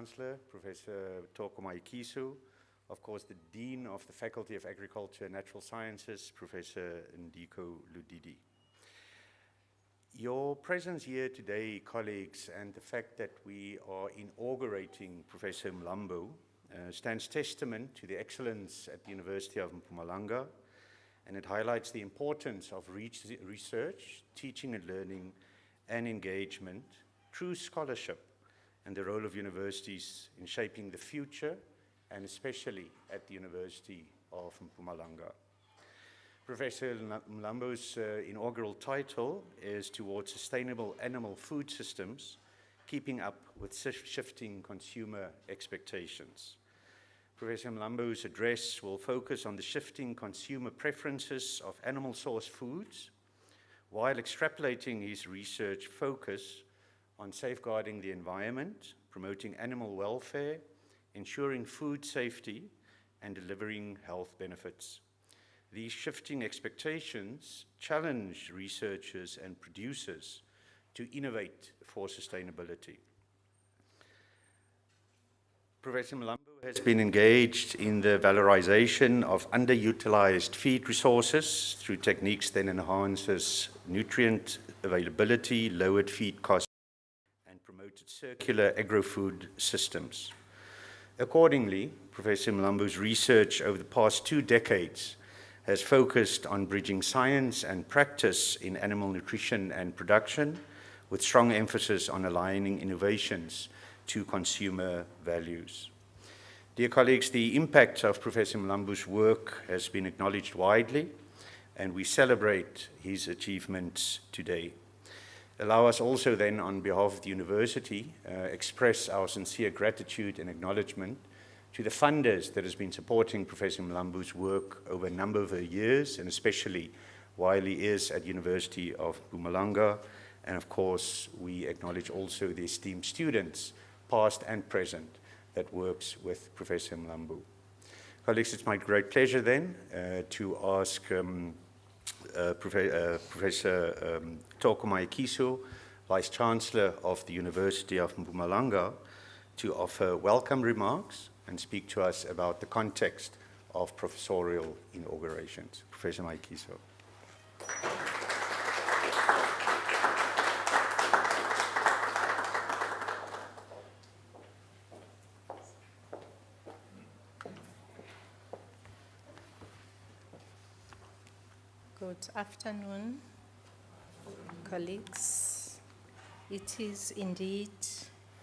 Vice-Chancellor, Professor Thoko Mayekiso, of course the Dean of the Faculty of Agriculture and Natural Sciences, Professor Ndiko Ludidi. Your presence here today, colleagues, and the fact that we are inaugurating Professor Mlambo stands testament to the excellence at the University of Mpumalanga, and it highlights the importance of research, teaching and learning, and engagement, true scholarship, and the role of universities in shaping the future, and especially at the University of Mpumalanga. Professor Mlambo's inaugural title is Towards Sustainable Animal Food Systems, Keeping Up with Shifting Consumer Expectations. Professor Mlambo's address will focus on the shifting consumer preferences of animal-sourced foods, while extrapolating his research focus on safeguarding the environment, promoting animal welfare, ensuring food safety, and delivering health benefits. These shifting expectations challenge researchers and producers to innovate for sustainability. Professor Mlambo has been engaged in the valorization of underutilized feed resources through techniques that enhances nutrient availability, lowered feed costs, and promoted circular agro-food systems. Accordingly, Professor Mlambo's research over the past 2 decades has focused on bridging science and practice in animal nutrition and production, with strong emphasis on aligning innovations to consumer values. Dear colleagues, the impact of Professor Mlambo's work has been acknowledged widely, and we celebrate his achievements today. Allow us also then, on behalf of the university, express our sincere gratitude and acknowledgement to the funders that has been supporting Professor Mlambo's work over a number of years, and especially while he is at University of Mpumalanga. And of course, we acknowledge also the esteemed students, past and present, that works with Professor Mlambo. Colleagues, it's my great pleasure then to ask Professor Thoko Mayekiso, Vice-Chancellor of the University of Mpumalanga, to offer welcome remarks and speak to us about the context of professorial inaugurations. Professor Mayekiso. Good afternoon, colleagues. It is indeed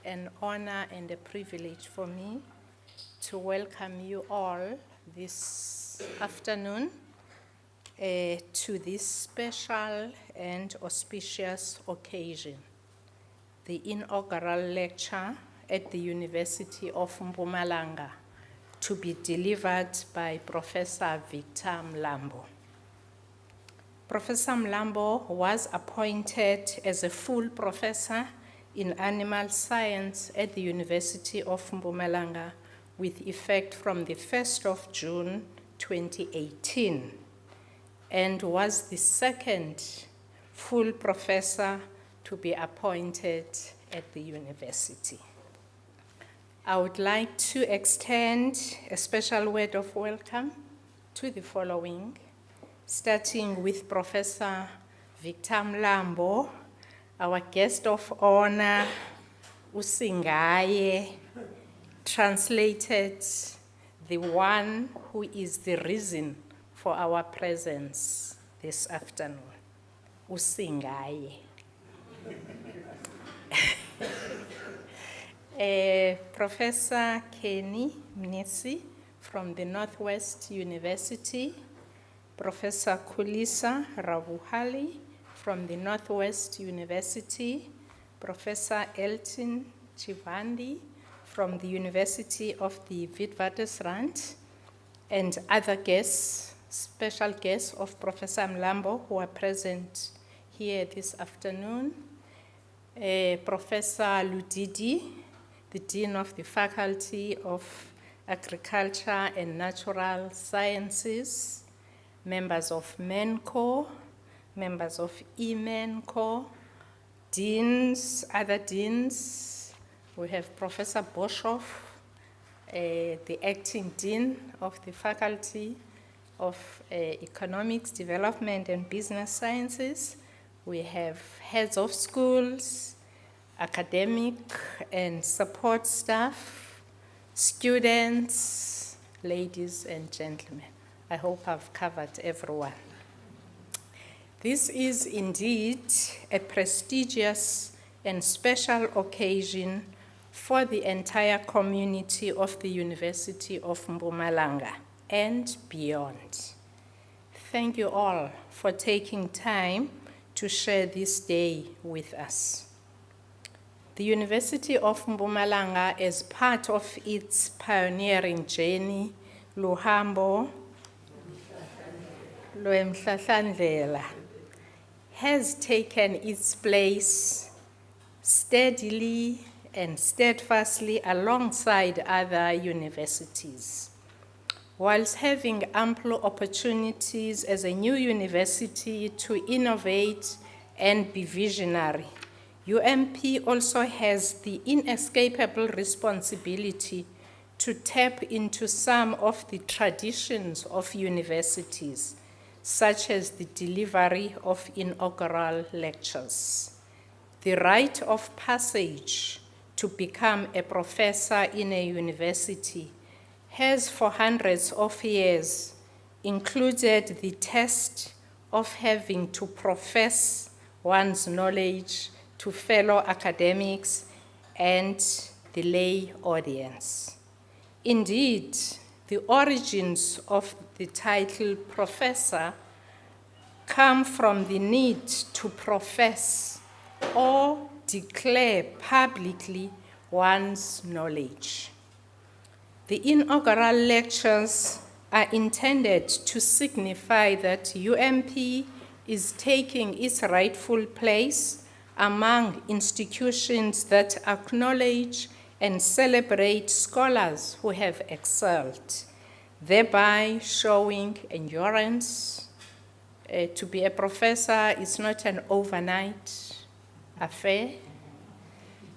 an honor and a privilege for me to welcome you all this afternoon to this special and auspicious occasion, the inaugural lecture at the University of Mpumalanga, to be delivered by Professor Victor Mlambo. Professor Mlambo was appointed as a full professor in animal science at the University of Mpumalanga with effect from the 1st of June 2018, and was the second full professor to be appointed at the university. I would like to extend a special word of welcome to the following, starting with Professor Victor Mlambo, our guest of honor, Usingaye, translated the one who is the reason for our presence this afternoon, Usingaye. Professor Kenny Mnisi from the Northwest University, Professor Kulisa Ravuhali from the Northwest University, Professor Elton Chivandi from the University of the Witwatersrand, and other guests, special guests of Professor Mlambo who are present here this afternoon, Professor Ludidi, the Dean of the Faculty of Agriculture and Natural Sciences, members of MENCO, members of eMenco, deans, other deans, We have Professor Prof, the Acting Dean of the Faculty of Economics, Development and Business Sciences. We have heads of schools, academic and support staff, students, ladies and gentlemen. I hope I've covered everyone. This is indeed a prestigious and special occasion for the entire community of the University of Mpumalanga and beyond. Thank you all for taking time to share this day with us. The University of Mpumalanga, as part of its pioneering journey, Luhambo Lwemhlahlandlela, has taken its place steadily and steadfastly alongside other universities. Whilst having ample opportunities as a new university to innovate and be visionary, UMP also has the inescapable responsibility to tap into some of the traditions of universities, such as the delivery of inaugural lectures. The rite of passage to become a professor in a university has for hundreds of years included the test of having to profess one's knowledge to fellow academics and the lay audience. Indeed, the origins of the title professor come from the need to profess or declare publicly one's knowledge. The inaugural lectures are intended to signify that UMP is taking its rightful place among institutions that acknowledge and celebrate scholars who have excelled, thereby showing endurance. To be a professor is not an overnight affair.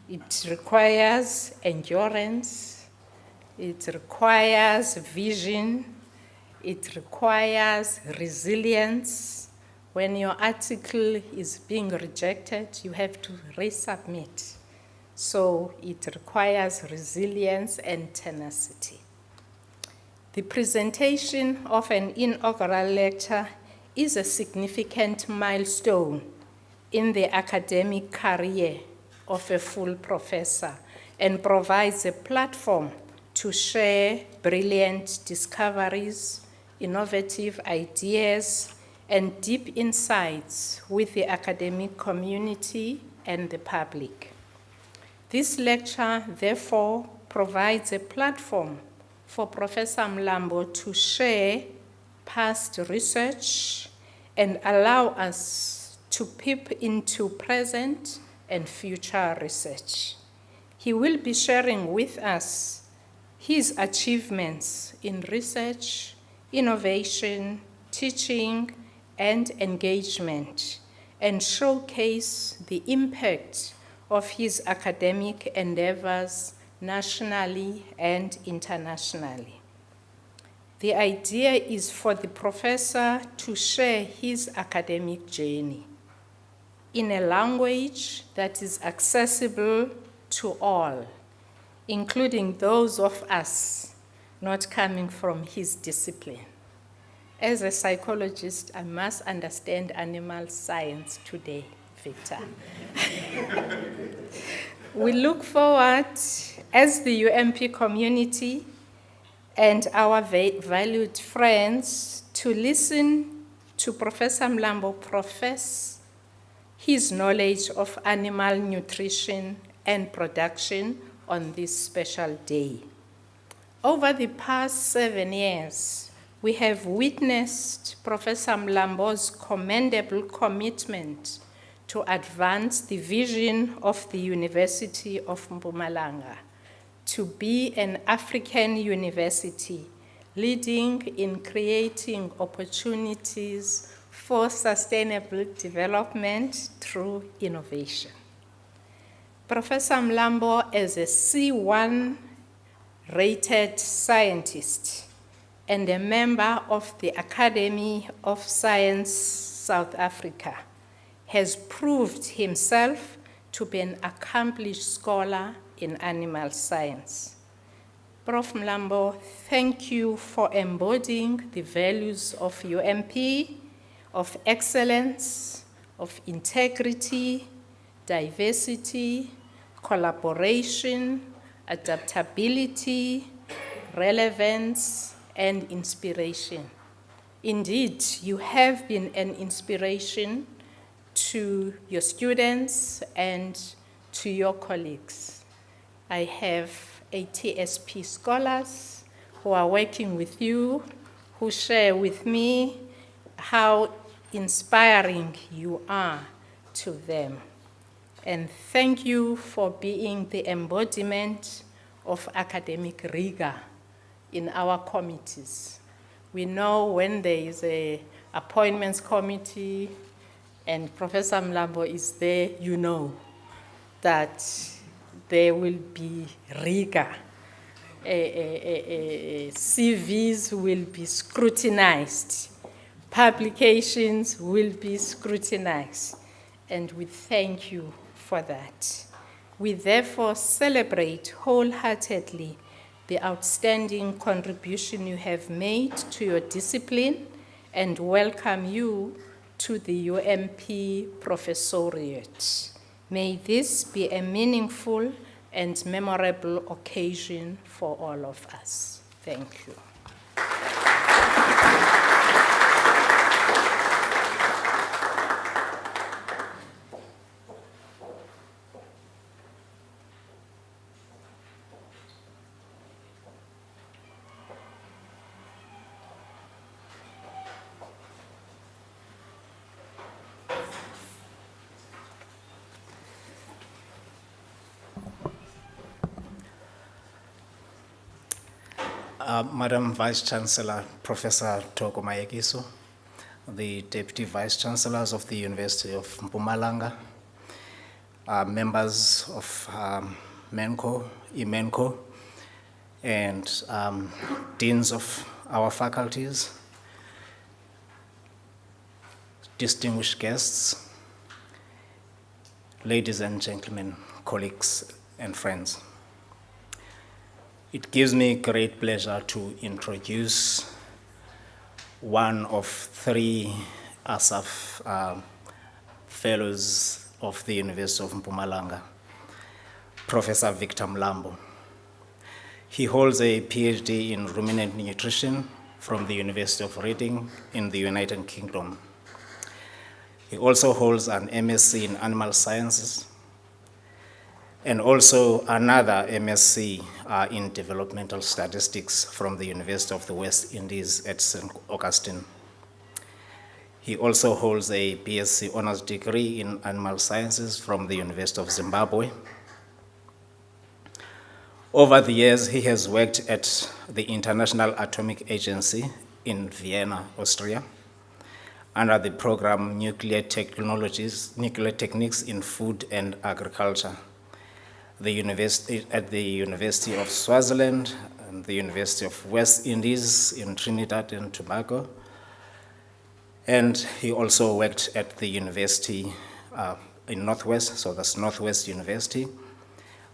It requires endurance, it requires vision, it requires resilience. When your article is being rejected, you have to resubmit. So it requires resilience and tenacity. The presentation of an inaugural lecture is a significant milestone in the academic career of a full professor and provides a platform to share brilliant discoveries, innovative ideas, and deep insights with the academic community and the public. This lecture, therefore, provides a platform for Professor Mlambo to share past research and allow us to peep into present and future research. He will be sharing with us his achievements in research, innovation, teaching, and engagement, and showcase the impact of his academic endeavors nationally and internationally. The idea is for the professor to share his academic journey in a language that is accessible to all, including those of us not coming from his discipline. As a psychologist, I must understand animal science today, Victor. We look forward, as the UMP community and our valued friends, to listen to Professor Mlambo profess his knowledge of animal nutrition and production on this special day. Over the past 7 years, we have witnessed Professor Mlambo's commendable commitment to advance the vision of the University of Mpumalanga to be an African university, leading in creating opportunities for sustainable development through innovation. Professor Mlambo is a C1 rated scientist and a member of the Academy of Science South Africa, has proved himself to be an accomplished scholar in animal science. Prof. Mlambo, thank you for embodying the values of UMP, of excellence, of integrity, diversity, collaboration, adaptability, relevance, and inspiration. Indeed, you have been an inspiration to your students and to your colleagues. I have ATSP scholars who are working with you, who share with me how inspiring you are to them. And thank you for being the embodiment of academic rigor in our committees. We know when there is an appointments committee and Professor Mlambo is there, you know that there will be rigor. CVs will be scrutinized. Publications will be scrutinized. And we thank you for that. We therefore celebrate wholeheartedly the outstanding contribution you have made to your discipline and welcome you to the UMP Professoriate. May this be a meaningful and memorable occasion for all of us. Thank you. Madam Vice-Chancellor, Professor Thoko Mayekiso, the Deputy Vice-Chancellors of the University of Mpumalanga, members of MENCO, IMENCO, and deans of our faculties, distinguished guests, ladies and gentlemen, colleagues and friends. It gives me great pleasure to introduce one of three ASAF fellows of the University of Mpumalanga, Professor Victor Mlambo. He holds a PhD in ruminant nutrition from the University of Reading in the United Kingdom. He also holds an MSc in animal sciences and also another MSc in developmental statistics from the University of the West Indies at St. Augustine. He also holds a BSc honors degree in animal sciences from the University of Zimbabwe. Over the years, he has worked at the International Atomic Agency in Vienna, Austria, under the program Nuclear Techniques in Food and Agriculture, at the University of Swaziland and the University of West Indies in Trinidad and Tobago. And he also worked at the university in Northwest, so that's Northwest University,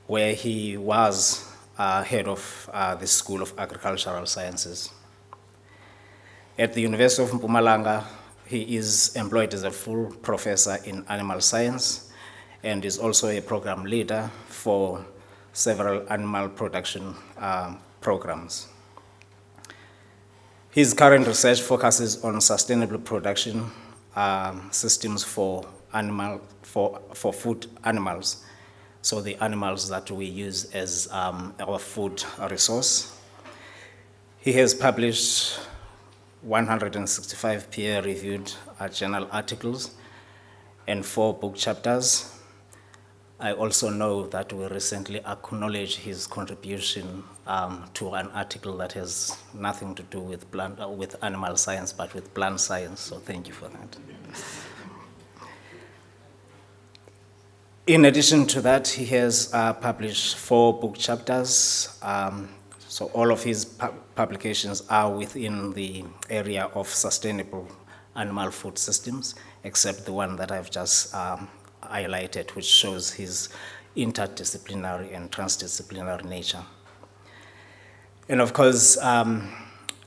where he was head of the School of Agricultural Sciences. At the University of Mpumalanga, he is employed as a full professor in animal science and is also a program leader for several animal production programs. His current research focuses on sustainable production systems for food animals, so the animals that we use as our food resource. He has published 165 peer-reviewed journal articles and 4 book chapters. I also know that we recently acknowledged his contribution to an article that has nothing to do with animal science, but with plant science, so thank you for that. In addition to that, he has published 4 book chapters. So all of his publications are within the area of sustainable animal food systems, except the one that I've just highlighted, which shows his interdisciplinary and transdisciplinary nature. And of course,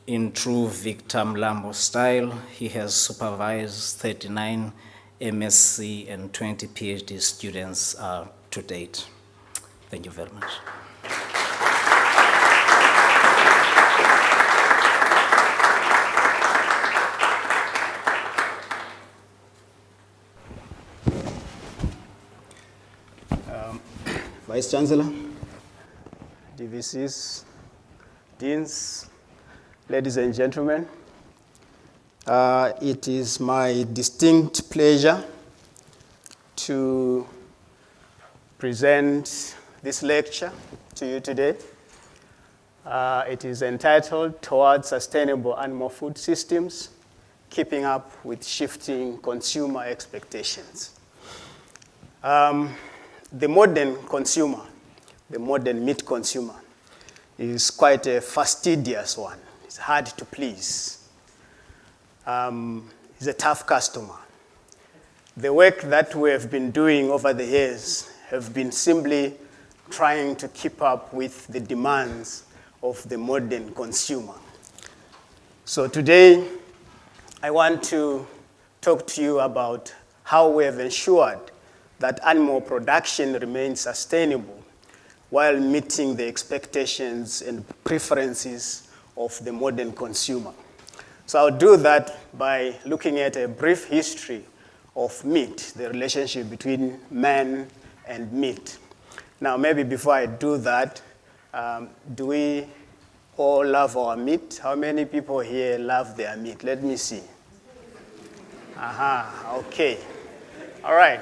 in true Victor Mlambo style, he has supervised 39 MSc and 20 PhD students to date. Thank you very much. Vice-Chancellor, DVCs, Deans, ladies and gentlemen, it is my distinct pleasure to present this lecture to you today. It is entitled Towards Sustainable Animal Food Systems, Keeping Up with Shifting Consumer Expectations. The modern consumer, the modern meat consumer, is quite a fastidious one. It's hard to please. He's a tough customer. The work that we have been doing over the years have been simply trying to keep up with the demands of the modern consumer. So today, I want to talk to you about how we have ensured that animal production remains sustainable while meeting the expectations and preferences of the modern consumer. So I'll do that by looking at a brief history of meat, the relationship between man and meat. Now, maybe before I do that, do we all love our meat? How many people here love their meat? Let me see. Okay. All right.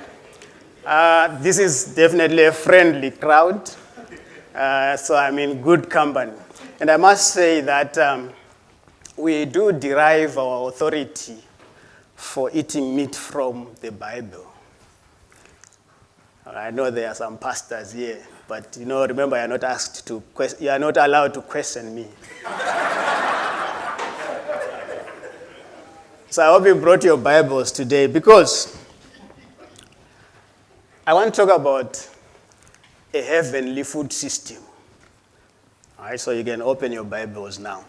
This is definitely a friendly crowd, so I'm in good company. And I must say that we do derive our authority for eating meat from the Bible. I know there are some pastors here, but remember, you're not asked to you are not allowed to question me. So I hope you brought your Bibles today, because I want to talk about a heavenly food system. All right, so you can open your Bibles now.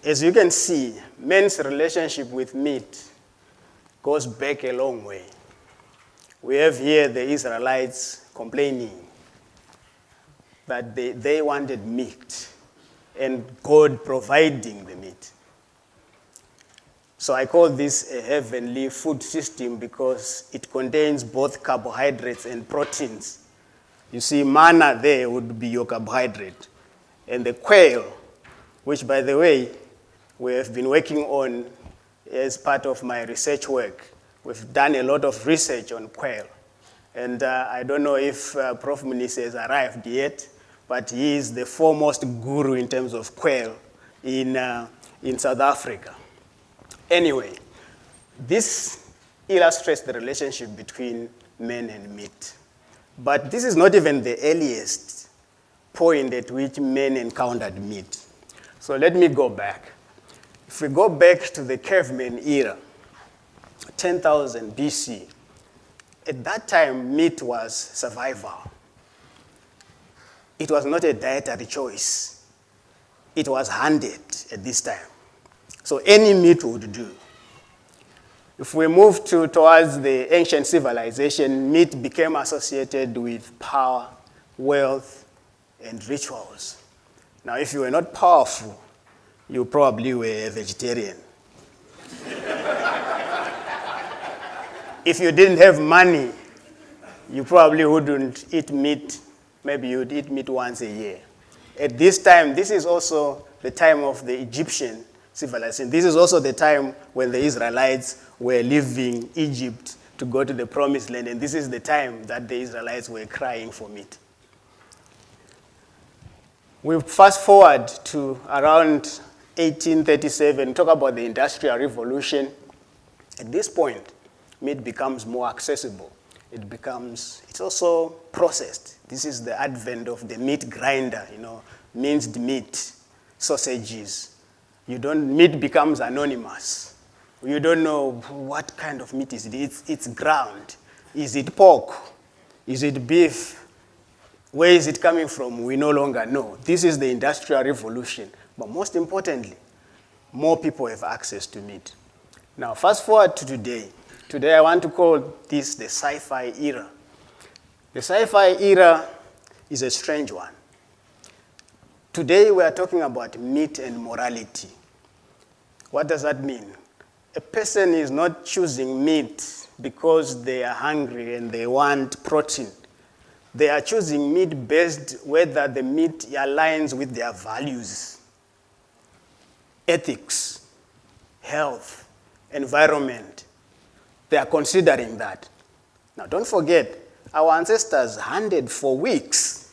As you can see, man's relationship with meat goes back a long way. We have here the Israelites complaining that they wanted meat, and God providing the meat. So I call this a heavenly food system because it contains both carbohydrates and proteins. You see, manna there would be your carbohydrate. And the quail, which, by the way, we have been working on as part of my research work. We've done a lot of research on quail. And I don't know if Prof Munisi has arrived yet, but he is the foremost guru in terms of quail in South Africa. Anyway, this illustrates the relationship between man and meat. But this is not even the earliest point at which men encountered meat. So let me go back. If we go back to the caveman era, 10,000 BC, at that time, meat was survival. It was not a dietary choice. It was hunted at this time. So any meat would do. If we move towards the ancient civilization, meat became associated with power, wealth, and rituals. Now, if you were not powerful, you probably were a vegetarian. If you didn't have money, you probably wouldn't eat meat. Maybe you'd eat meat once a year. At this time, this is also the time of the Egyptian civilization. This is also the time when the Israelites were leaving Egypt to go to the promised land, and this is the time that the Israelites were crying for meat. We fast forward to around 1837, talk about the Industrial Revolution. At this point, meat becomes more accessible. It's also processed. This is the advent of the meat grinder, minced meat, sausages. Meat becomes anonymous. You don't know what kind of meat is it. It's ground. Is it pork? Is it beef? Where is it coming from? We no longer know. This is the Industrial Revolution. But most importantly, more people have access to meat. Now, fast forward to today. Today, I want to call this the sci-fi era. The sci-fi era is a strange one. Today, we are talking about meat and morality. What does that mean? A person is not choosing meat because they are hungry and they want protein. They are choosing meat based whether the meat aligns with their values, ethics, health, environment. They are considering that. Now, don't forget, our ancestors hunted for weeks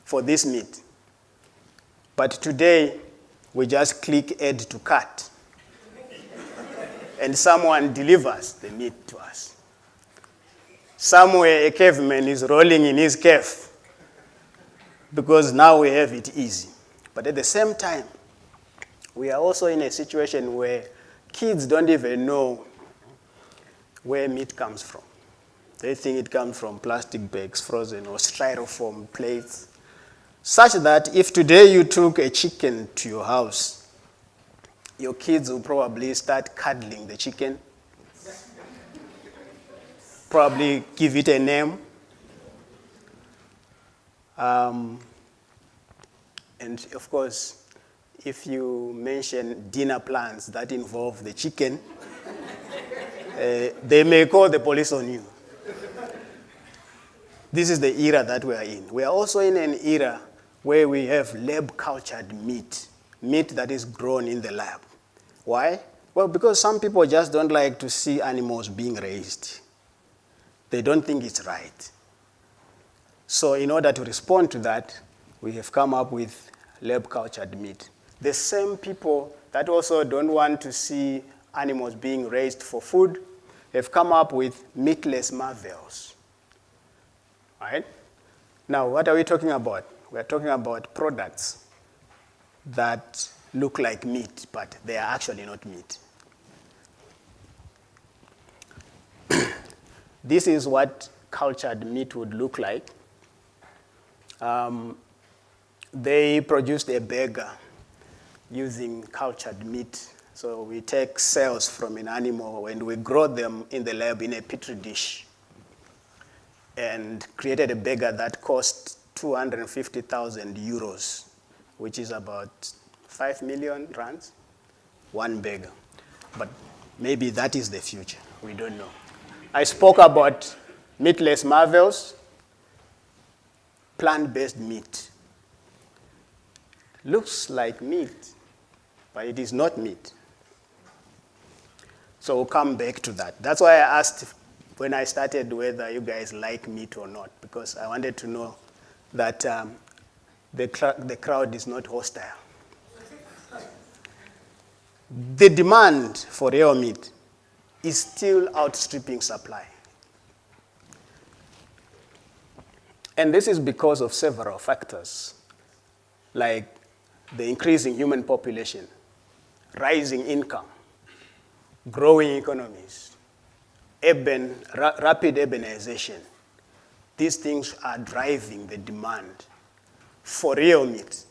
for this meat. But today, we just click add to cart. And someone delivers the meat to us. Somewhere a caveman is rolling in his cave because now we have it easy. But at the same time, we are also in a situation where kids don't even know where meat comes from. They think it comes from plastic bags, frozen, or styrofoam plates. Such that if today you took a chicken to your house, your kids will probably start cuddling the chicken, probably give it a name. And of course, if you mention dinner plans that involve the chicken, they may call the police on you. This is the era that we are in. We are also in an era where we have lab-cultured meat that is grown in the lab. Why? Well, because some people just don't like to see animals being raised. They don't think it's right. So in order to respond to that, we have come up with lab-cultured meat. The same people that also don't want to see animals being raised for food have come up with meatless marvels. Right? Now, what are we talking about? We're talking about products that look like meat, but they are actually not meat. This is what cultured meat would look like. They produced a burger using cultured meat. So we take cells from an animal and we grow them in the lab in a petri dish and created a burger that cost 250,000 euros, which is about 5 million rands, one burger. But maybe that is the future. We don't know. I spoke about meatless marvels, plant-based meat. Looks like meat, but it is not meat. So we'll come back to that. That's why I asked when I started whether you guys like meat or not, because I wanted to know that the crowd is not hostile. The demand for real meat is still outstripping supply. And this is because of several factors, like the increasing human population, rising income, growing economies, rapid urbanization. These things are driving the demand for real meat.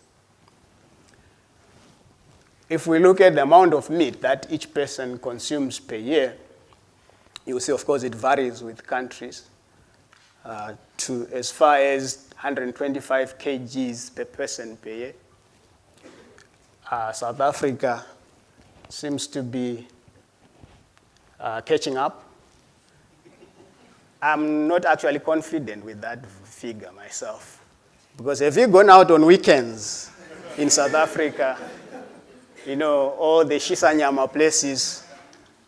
If we look at the amount of meat that each person consumes per year, you will see, of course, it varies with countries to as far as 125 kgs per person per year. South Africa seems to be catching up. I'm not actually confident with that figure myself. Because have you gone out on weekends in South Africa, all the Shisanyama places,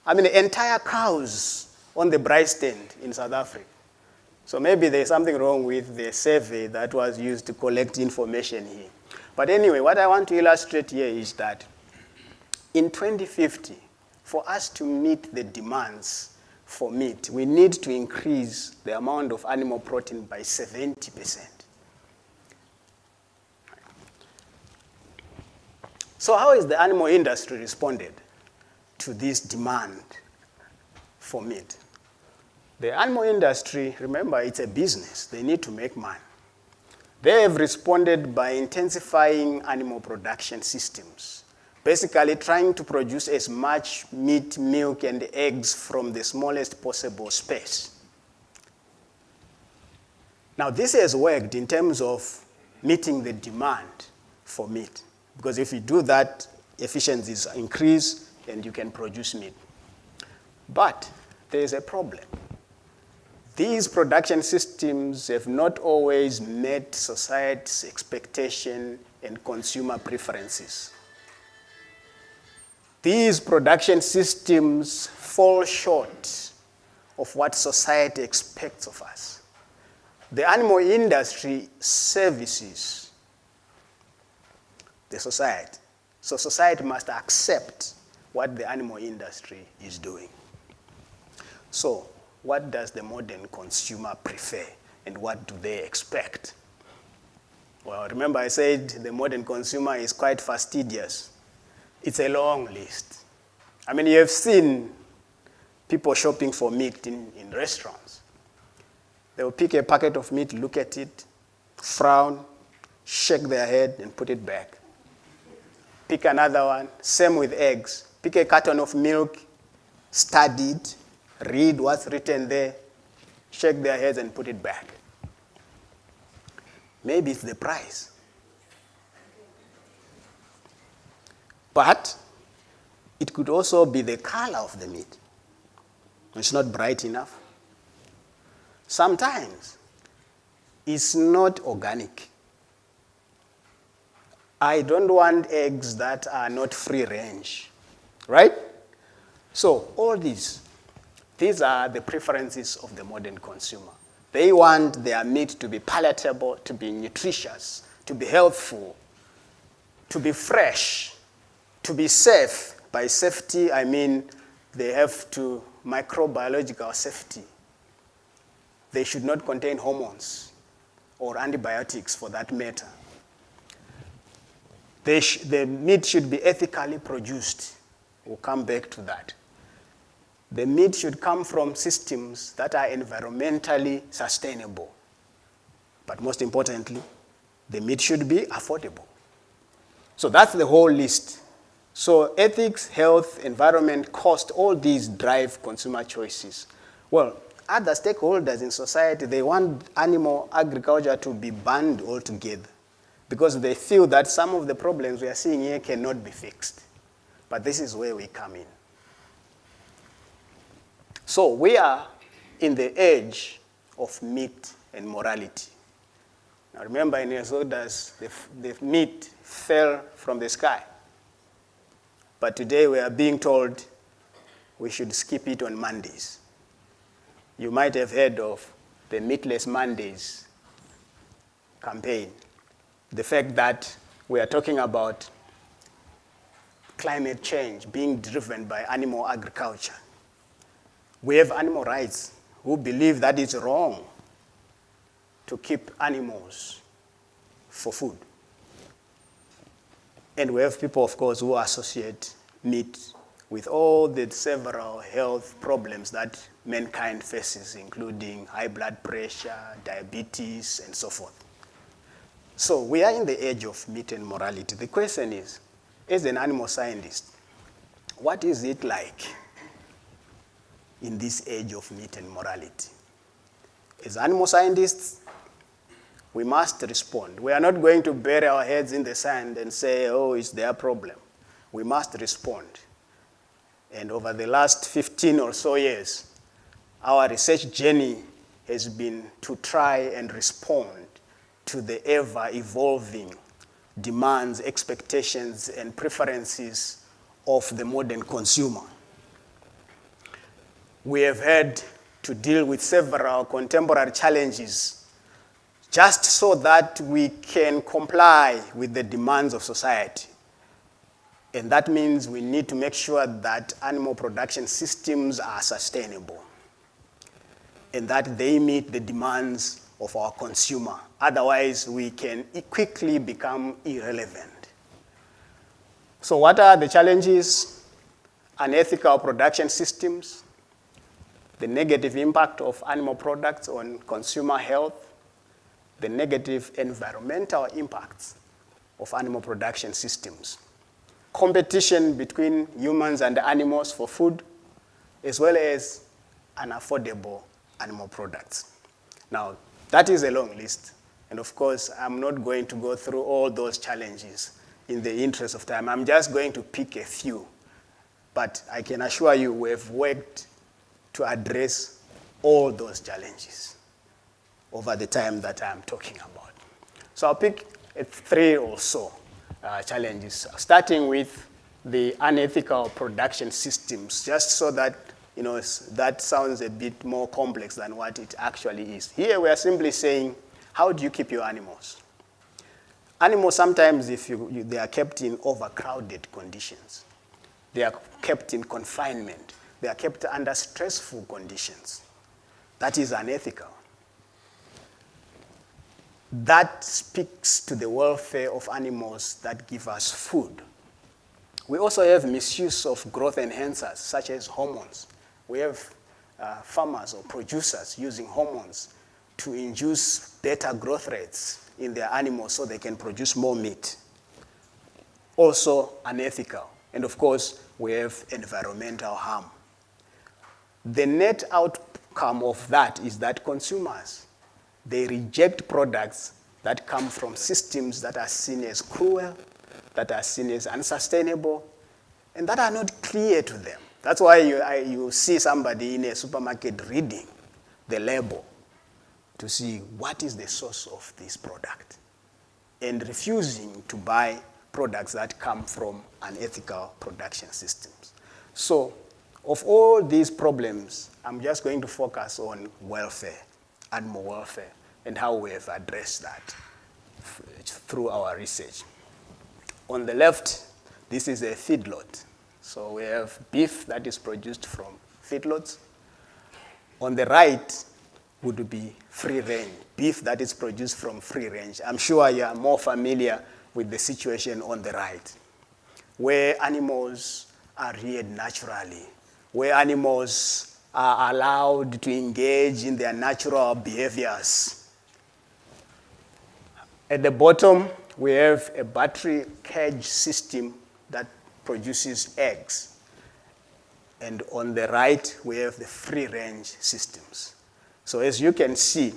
entire cows on the braai stand in South Africa. So maybe there's something wrong with the survey that was used to collect information here. But anyway, what I want to illustrate here is that in 2050, for us to meet the demands for meat, we need to increase the amount of animal protein by 70%. So how has the animal industry responded to this demand for meat? The animal industry, remember, it's a business. They need to make money. They have responded by intensifying animal production systems, basically trying to produce as much meat, milk, and eggs from the smallest possible space. Now, this has worked in terms of meeting the demand for meat, because if you do that, efficiencies increase and you can produce meat. But there is a problem. These production systems have not always met society's expectation and consumer preferences. These production systems fall short of what society expects of us. The animal industry services the society. So society must accept what the animal industry is doing. So what does the modern consumer prefer and what do they expect? Well, remember I said the modern consumer is quite fastidious. It's a long list. I mean, you have seen people shopping for meat in restaurants. They will pick a packet of meat, look at it, frown, shake their head, and put it back. Pick another one, same with eggs. Pick a carton of milk, study it, read what's written there, shake their heads and put it back. Maybe it's the price. But it could also be the color of the meat. It's not bright enough. Sometimes it's not organic. I don't want eggs that are not free range, right? So all these are the preferences of the modern consumer. They want their meat to be palatable, to be nutritious, to be healthful, to be fresh, to be safe. By safety, I mean they have to microbiological safety. They should not contain hormones or antibiotics for that matter. The meat should be ethically produced. We'll come back to that. The meat should come from systems that are environmentally sustainable. But most importantly, the meat should be affordable. So that's the whole list. So ethics, health, environment, cost, all these drive consumer choices. Well, other stakeholders in society, they want animal agriculture to be banned altogether because they feel that some of the problems we are seeing here cannot be fixed. But this is where we come in. So we are in the age of meat and morality. Now remember in Exodus, the meat fell from the sky. But today we are being told we should skip it on Mondays. You might have heard of the Meatless Mondays campaign. The fact that we are talking about climate change being driven by animal agriculture. We have animal rights who believe that it's wrong to keep animals for food. And we have people, of course, who associate meat with all the several health problems that mankind faces, including high blood pressure, diabetes, and so forth. So we are in the age of meat and morality. The question is, as an animal scientist, what is it like in this age of meat and morality? As animal scientists, we must respond. We are not going to bury our heads in the sand and say, oh, it's their problem. We must respond. And over the last 15 or so years, our research journey has been to try and respond to the ever-evolving demands, expectations, and preferences of the modern consumer. We have had to deal with several contemporary challenges just so that we can comply with the demands of society. And that means we need to make sure that animal production systems are sustainable. and that they meet the demands of our consumer. Otherwise, we can quickly become irrelevant. So what are the challenges? Unethical production systems, the negative impact of animal products on consumer health, the negative environmental impacts of animal production systems, competition between humans and animals for food, as well as unaffordable animal products. Now, that is a long list. And of course, I'm not going to go through all those challenges in the interest of time. I'm just going to pick a few. But I can assure you we've worked to address all those challenges over the time that I'm talking about. So I'll pick 3 or so challenges, starting with the unethical production systems, just so that that sounds a bit more complex than what it actually is. Here we are simply saying, how do you keep your animals? Animals sometimes, if they are kept in overcrowded conditions, they are kept in confinement, they are kept under stressful conditions. That is unethical. That speaks to the welfare of animals that give us food. We also have misuse of growth enhancers, such as hormones. We have farmers or producers using hormones to induce better growth rates in their animals so they can produce more meat. Also unethical. And of course, we have environmental harm. The net outcome of that is that consumers, they reject products that come from systems that are seen as cruel, that are seen as unsustainable, and that are not clear to them. That's why you see somebody in a supermarket reading the label to see what is the source of this product and refusing to buy products that come from unethical production systems. So, of all these problems, I'm just going to focus on welfare, animal welfare, and how we have addressed that through our research. On the left, this is a feedlot. So we have beef that is produced from feedlots. On the right would be free range, beef that is produced from free range. I'm sure you are more familiar with the situation on the right, where animals are reared naturally, where animals are allowed to engage in their natural behaviors. At the bottom, we have a battery cage system that produces eggs. And on the right, we have the free-range systems. So as you can see,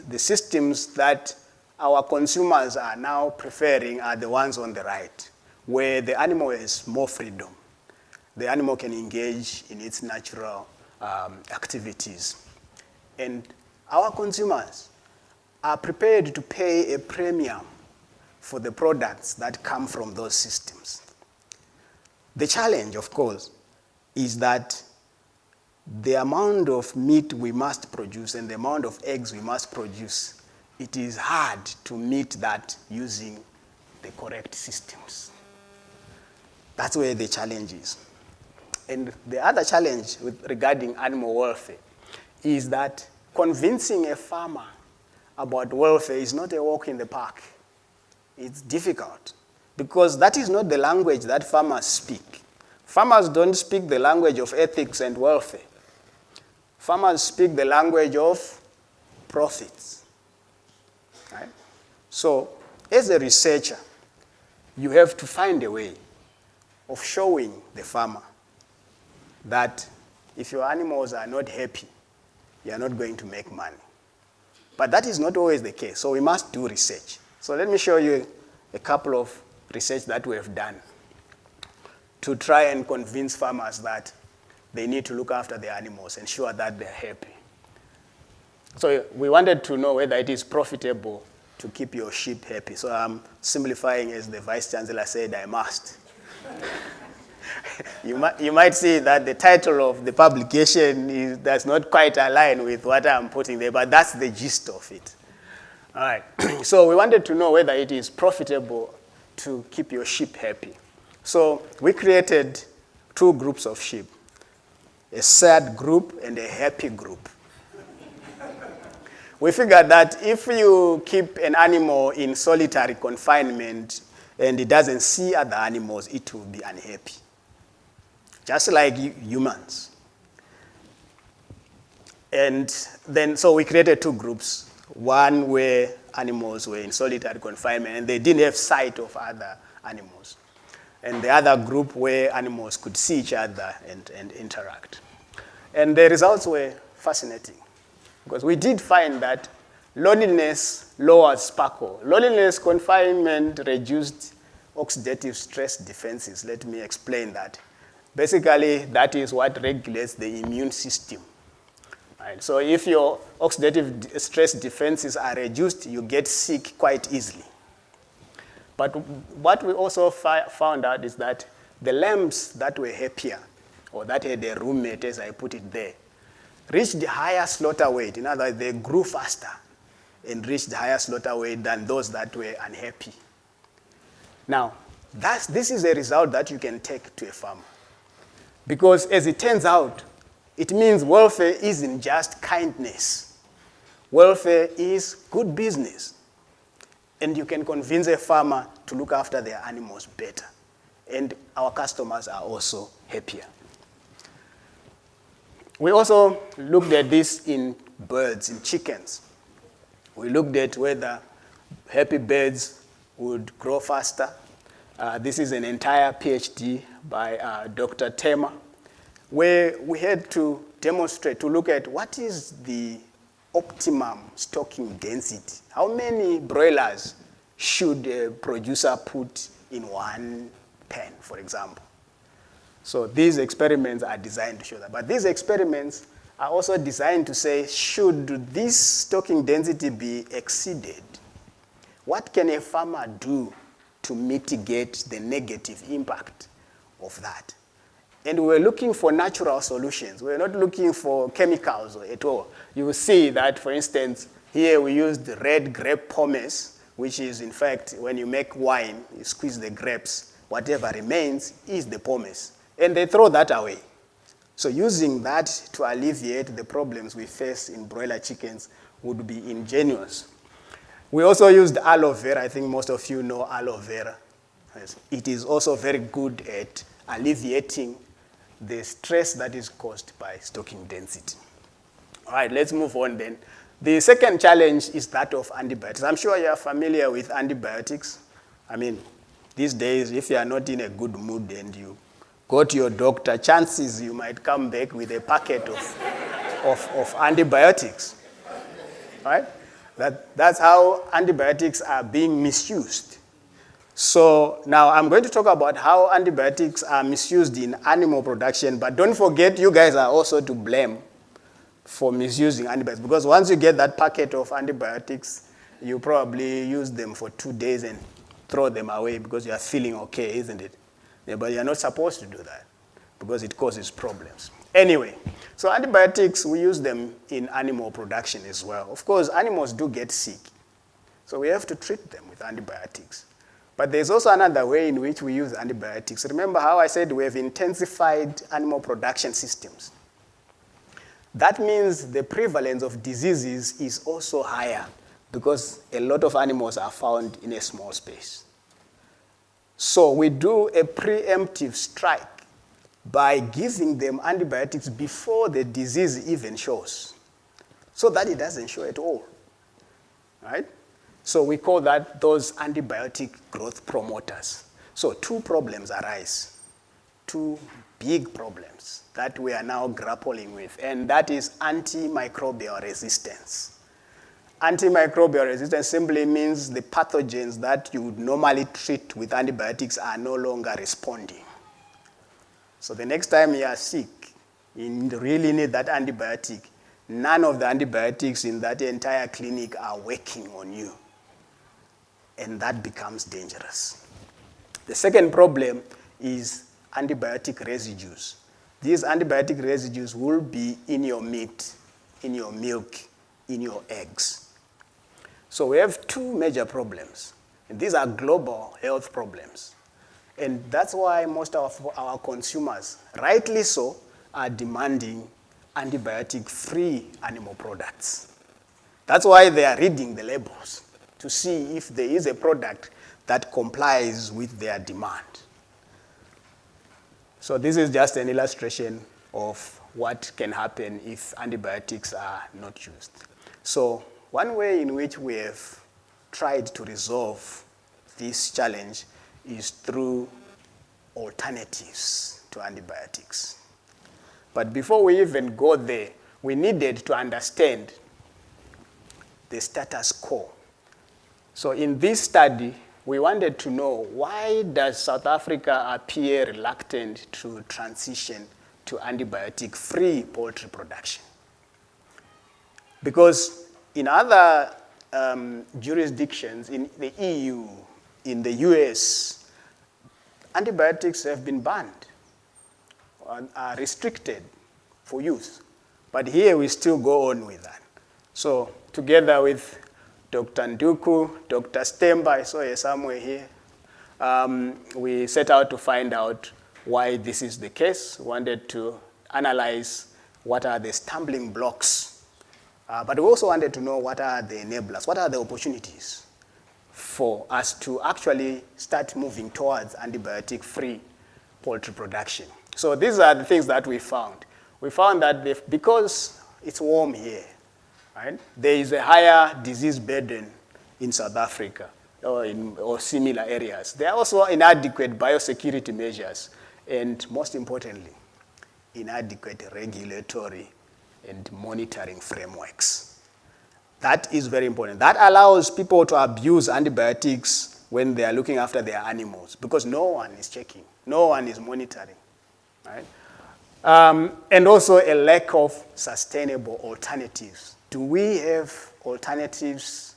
the systems that our consumers are now preferring are the ones on the right, where the animal has more freedom. The animal can engage in its natural activities. And our consumers are prepared to pay a premium for the products that come from those systems. The challenge, of course, is that the amount of meat we must produce and the amount of eggs we must produce, it is hard to meet that using the correct systems. That's where the challenge is. And the other challenge regarding animal welfare is that convincing a farmer about welfare is not a walk in the park. It's difficult because that is not the language that farmers speak. Farmers don't speak the language of ethics and welfare. Farmers speak the language of profits. Right? So, as a researcher, you have to find a way of showing the farmer that if your animals are not happy, you are not going to make money. But that is not always the case, so we must do research. So let me show you a couple of research that we have done to try and convince farmers that they need to look after their animals, ensure that they're happy. So we wanted to know whether it is profitable to keep your sheep happy. So I'm simplifying, as the Vice-Chancellor said, I must. You might see that the title of the publication does not quite align with what I'm putting there, but that's the gist of it. All right. So we wanted to know whether it is profitable to keep your sheep happy. So we created 2 groups of sheep, a sad group and a happy group. we figured that if you keep an animal in solitary confinement and it doesn't see other animals, it will be unhappy. Just like humans. And then, so we created two groups. One where animals were in solitary confinement and they didn't have sight of other animals. And the other group where animals could see each other and interact. And the results were fascinating. Because we did find that loneliness lowered sparkle. Loneliness confinement reduced oxidative stress defenses. Let me explain that. Basically, that is what regulates the immune system. Right? So if your oxidative stress defenses are reduced, you get sick quite easily. But what we also found out is that the lambs that were happier, or that had a roommate, as I put it there, reached the higher slaughter weight. In other words, they grew faster and reached the higher slaughter weight than those that were unhappy. Now, this is a result that you can take to a farmer. Because as it turns out, it means welfare isn't just kindness. Welfare is good business. And you can convince a farmer to look after their animals better. And our customers are also happier. We also looked at this in birds, in chickens. We looked at whether happy birds would grow faster. This is an entire PhD by Dr. Tema, where we had to demonstrate, to look at what is the optimum stocking density. How many broilers should a producer put in one pen, for example? So these experiments are designed to show that. But these experiments are also designed to say, should this stocking density be exceeded? What can a farmer do to mitigate the negative impact of that? And we were looking for natural solutions. We were not looking for chemicals at all. You will see that, for instance, here we used red grape pomace, which is, in fact, when you make wine, you squeeze the grapes, whatever remains is the pomace. And they throw that away. So using that to alleviate the problems we face in broiler chickens would be ingenious. We also used aloe vera. I think most of you know aloe vera. It is also very good at alleviating the stress that is caused by stocking density. All right, let's move on then. The second challenge is that of antibiotics. I'm sure you are familiar with antibiotics. I mean, these days, if you are not in a good mood and you go to your doctor, chances you might come back with a packet of antibiotics. Right? That's how antibiotics are being misused. So now I'm going to talk about how antibiotics are misused in animal production, but don't forget you guys are also to blame for misusing antibiotics, because once you get that packet of antibiotics, you probably use them for 2 days and throw them away because you are feeling okay, isn't it? Yeah, but you're not supposed to do that because it causes problems. Anyway, so antibiotics, we use them in animal production as well. Of course, animals do get sick, so we have to treat them with antibiotics. But there's also another way in which we use antibiotics. Remember how I said we have intensified animal production systems? That means the prevalence of diseases is also higher because a lot of animals are found in a small space. So we do a preemptive strike by giving them antibiotics before the disease even shows, so that it doesn't show at all, right? So we call that those antibiotic growth promoters. So two problems arise, two big problems that we are now grappling with, and that is antimicrobial resistance. Antimicrobial resistance simply means the pathogens that you would normally treat with antibiotics are no longer responding. So the next time you are sick, you really need that antibiotic. None of the antibiotics in that entire clinic are working on you. And that becomes dangerous. The second problem is antibiotic residues. These antibiotic residues will be in your meat, in your milk, in your eggs. So we have two major problems. And these are global health problems. And that's why most of our consumers, rightly so, are demanding antibiotic-free animal products. That's why they are reading the labels to see if there is a product that complies with their demand. So this is just an illustration of what can happen if antibiotics are not used. So one way in which we have tried to resolve this challenge is through alternatives to antibiotics. But before we even go there, we needed to understand the status quo. So in this study, we wanted to know, why does South Africa appear reluctant to transition to antibiotic-free poultry production? Because in other jurisdictions, in the EU, in the US, antibiotics have been banned, are restricted for use. But here we still go on with that. So together with Dr. Nduku, Dr. Stemba, I saw her somewhere here, we set out to find out why this is the case. We wanted to analyze what are the stumbling blocks, but we also wanted to know what are the enablers, what are the opportunities for us to actually start moving towards antibiotic-free poultry production. So these are the things that we found. We found that because it's warm here, right, there is a higher disease burden in South Africa or similar areas. There are also inadequate biosecurity measures, and most importantly, inadequate regulatory and monitoring frameworks. That is very important. That allows people to abuse antibiotics when they are looking after their animals, because no one is checking, no one is monitoring, right? And also a lack of sustainable alternatives. Do we have alternatives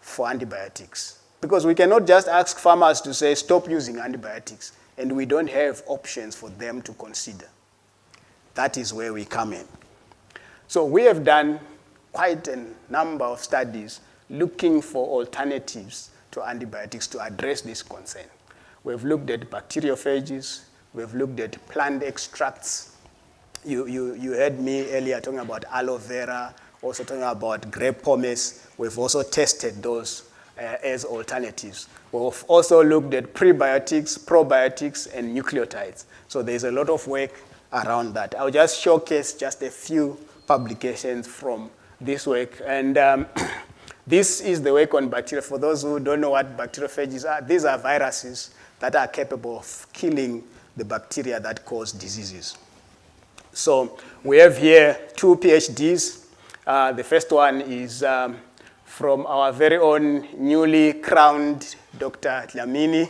for antibiotics? Because we cannot just ask farmers to say, stop using antibiotics, and we don't have options for them to consider. That is where we come in. So we have done quite a number of studies looking for alternatives to antibiotics to address this concern. We've looked at bacteriophages, we've looked at plant extracts. You heard me earlier talking about aloe vera, also talking about grape pomace. We've also tested those as alternatives. We've also looked at prebiotics, probiotics, and nucleotides. So there's a lot of work around that. I'll just showcase just a few publications from this work. And this is the work on bacteria. For those who don't know what bacteriophages are, these are viruses that are capable of killing the bacteria that cause diseases. So we have here 2 PhDs. The first one is from our very own newly crowned Dr. Dlamini,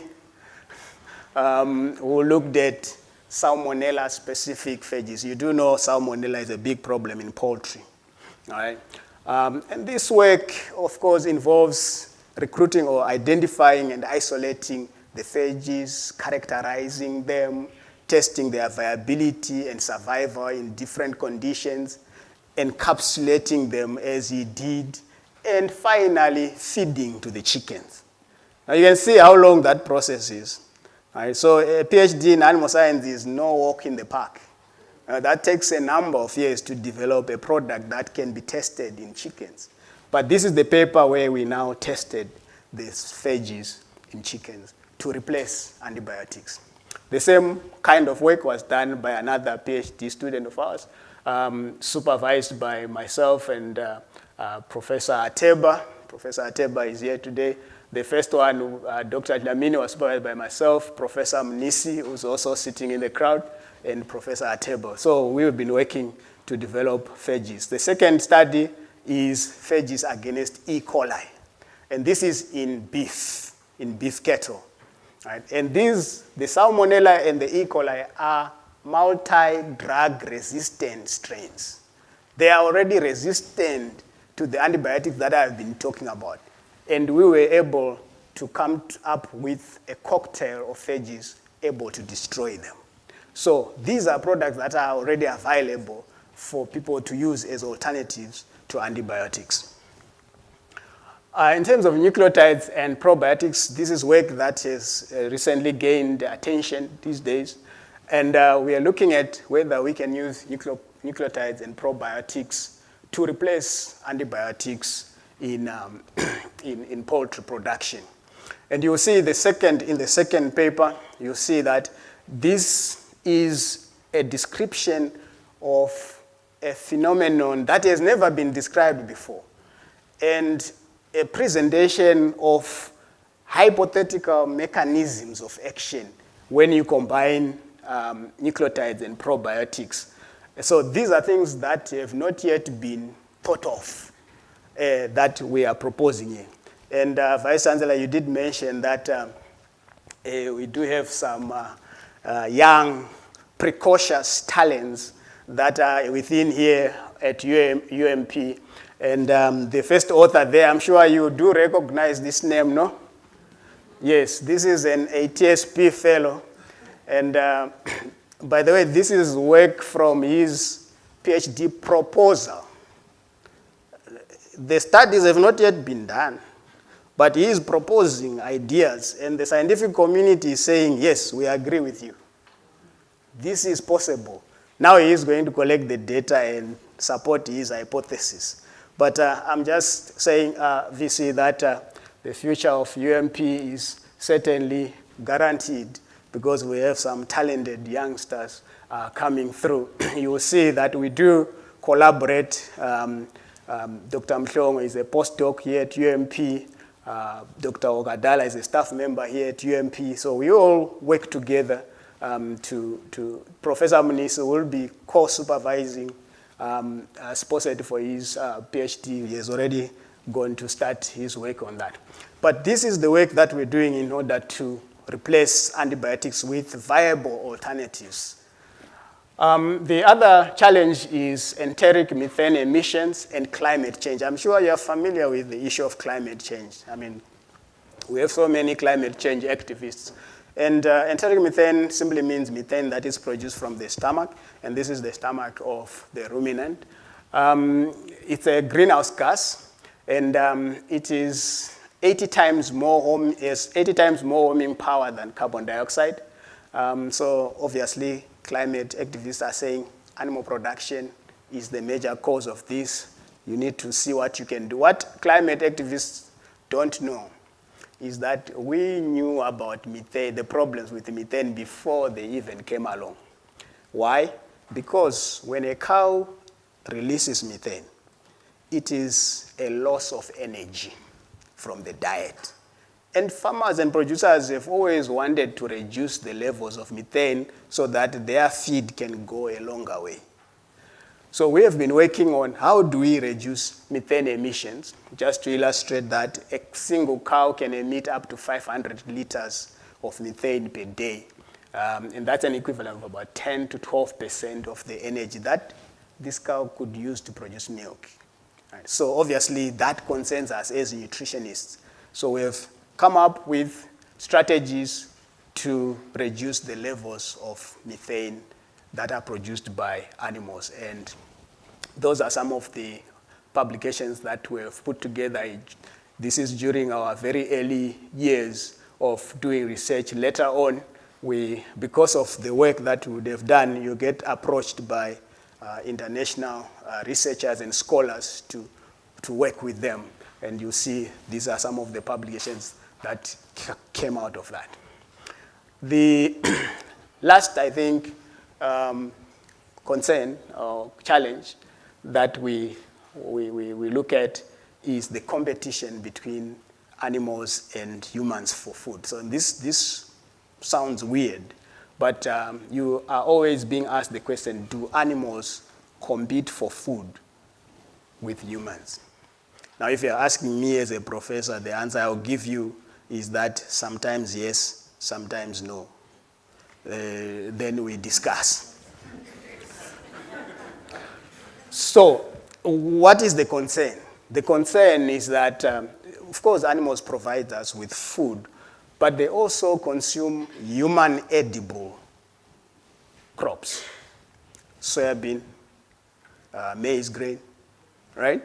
who looked at salmonella-specific phages. You do know salmonella is a big problem in poultry. All right? And this work, of course, involves recruiting or identifying and isolating the phages, characterizing them, testing their viability and survival in different conditions, encapsulating them as he did, and finally feeding to the chickens. Now you can see how long that process is. All right, so a PhD in animal science is no walk in the park. That takes a number of years to develop a product that can be tested in chickens. But this is the paper where we now tested these phages in chickens to replace antibiotics. The same kind of work was done by another PhD student of ours, supervised by myself and Professor Ateba. Professor Ateba is here today. The first one, Dr. Dlamini, was supervised by myself, Professor Mnisi, who's also sitting in the crowd, and Professor Ateba. So we've been working to develop phages. The second study is phages against E. coli. And this is in beef cattle. Right? And the salmonella and the E. coli are multi-drug resistant strains. They are already resistant to the antibiotics that I've been talking about. And we were able to come up with a cocktail of phages able to destroy them. So these are products that are already available for people to use as alternatives to antibiotics. In terms of nucleotides and probiotics, this is work that has recently gained attention these days. And we are looking at whether we can use nucleotides and probiotics to replace antibiotics in poultry production. And you'll see in the second paper, you'll see that this is a description of a phenomenon that has never been described before, and a presentation of hypothetical mechanisms of action when you combine nucleotides and probiotics. So these are things that have not yet been thought of that we are proposing here. And Vice-Chancellor, you did mention that we do have some young, precocious talents that are within here at UMP. And the first author there, I'm sure you do recognize this name, no? Yes, this is an ATSP fellow. And by the way, this is work from his PhD proposal. The studies have not yet been done, but he is proposing ideas, and the scientific community is saying, yes, we agree with you. This is possible. Now he is going to collect the data and support his hypothesis. But I'm just saying, VC, that the future of UMP is certainly guaranteed because we have some talented youngsters coming through. You will see that we do collaborate. Dr. Mhlongo is a postdoc here at UMP. Dr. Ogadala is a staff member here at UMP. So we all work together Professor Muniso will be co-supervising, sponsored for his PhD. He has already gone to start his work on that. But this is the work that we're doing in order to replace antibiotics with viable alternatives. The other challenge is enteric methane emissions and climate change. I'm sure you're familiar with the issue of climate change. I mean, we have so many climate change activists. And enteric methane simply means methane that is produced from the stomach, and this is the stomach of the ruminant. It's a greenhouse gas, and it is 80 times more warming power than carbon dioxide. So obviously, climate activists are saying animal production is the major cause of this. You need to see what you can do. What climate activists don't know is that we knew about methane, the problems with methane before they even came along. Why? Because when a cow releases methane, it is a loss of energy from the diet. And farmers and producers have always wanted to reduce the levels of methane so that their feed can go a longer way. So we have been working on how do we reduce methane emissions. Just to illustrate that, a single cow can emit up to 500 liters of methane per day. And that's an equivalent of about 10 to 12% of the energy that this cow could use to produce milk. Right. So obviously that concerns us as nutritionists. So we have come up with strategies to reduce the levels of methane that are produced by animals. And those are some of the publications that we have put together. This is during our very early years of doing research. Later on, because of the work that we would have done, you get approached by international researchers and scholars to work with them. And you see these are some of the publications that came out of that. The last, I think, concern or challenge that we look at is the competition between animals and humans for food. So this sounds weird, but you are always being asked the question, do animals compete for food with humans? Now, if you're asking me as a professor, the answer I'll give you is that sometimes yes, sometimes no. Then we discuss. So, what is the concern? The concern is that, of course, animals provide us with food, but they also consume human edible crops. Soybean, maize grain, right?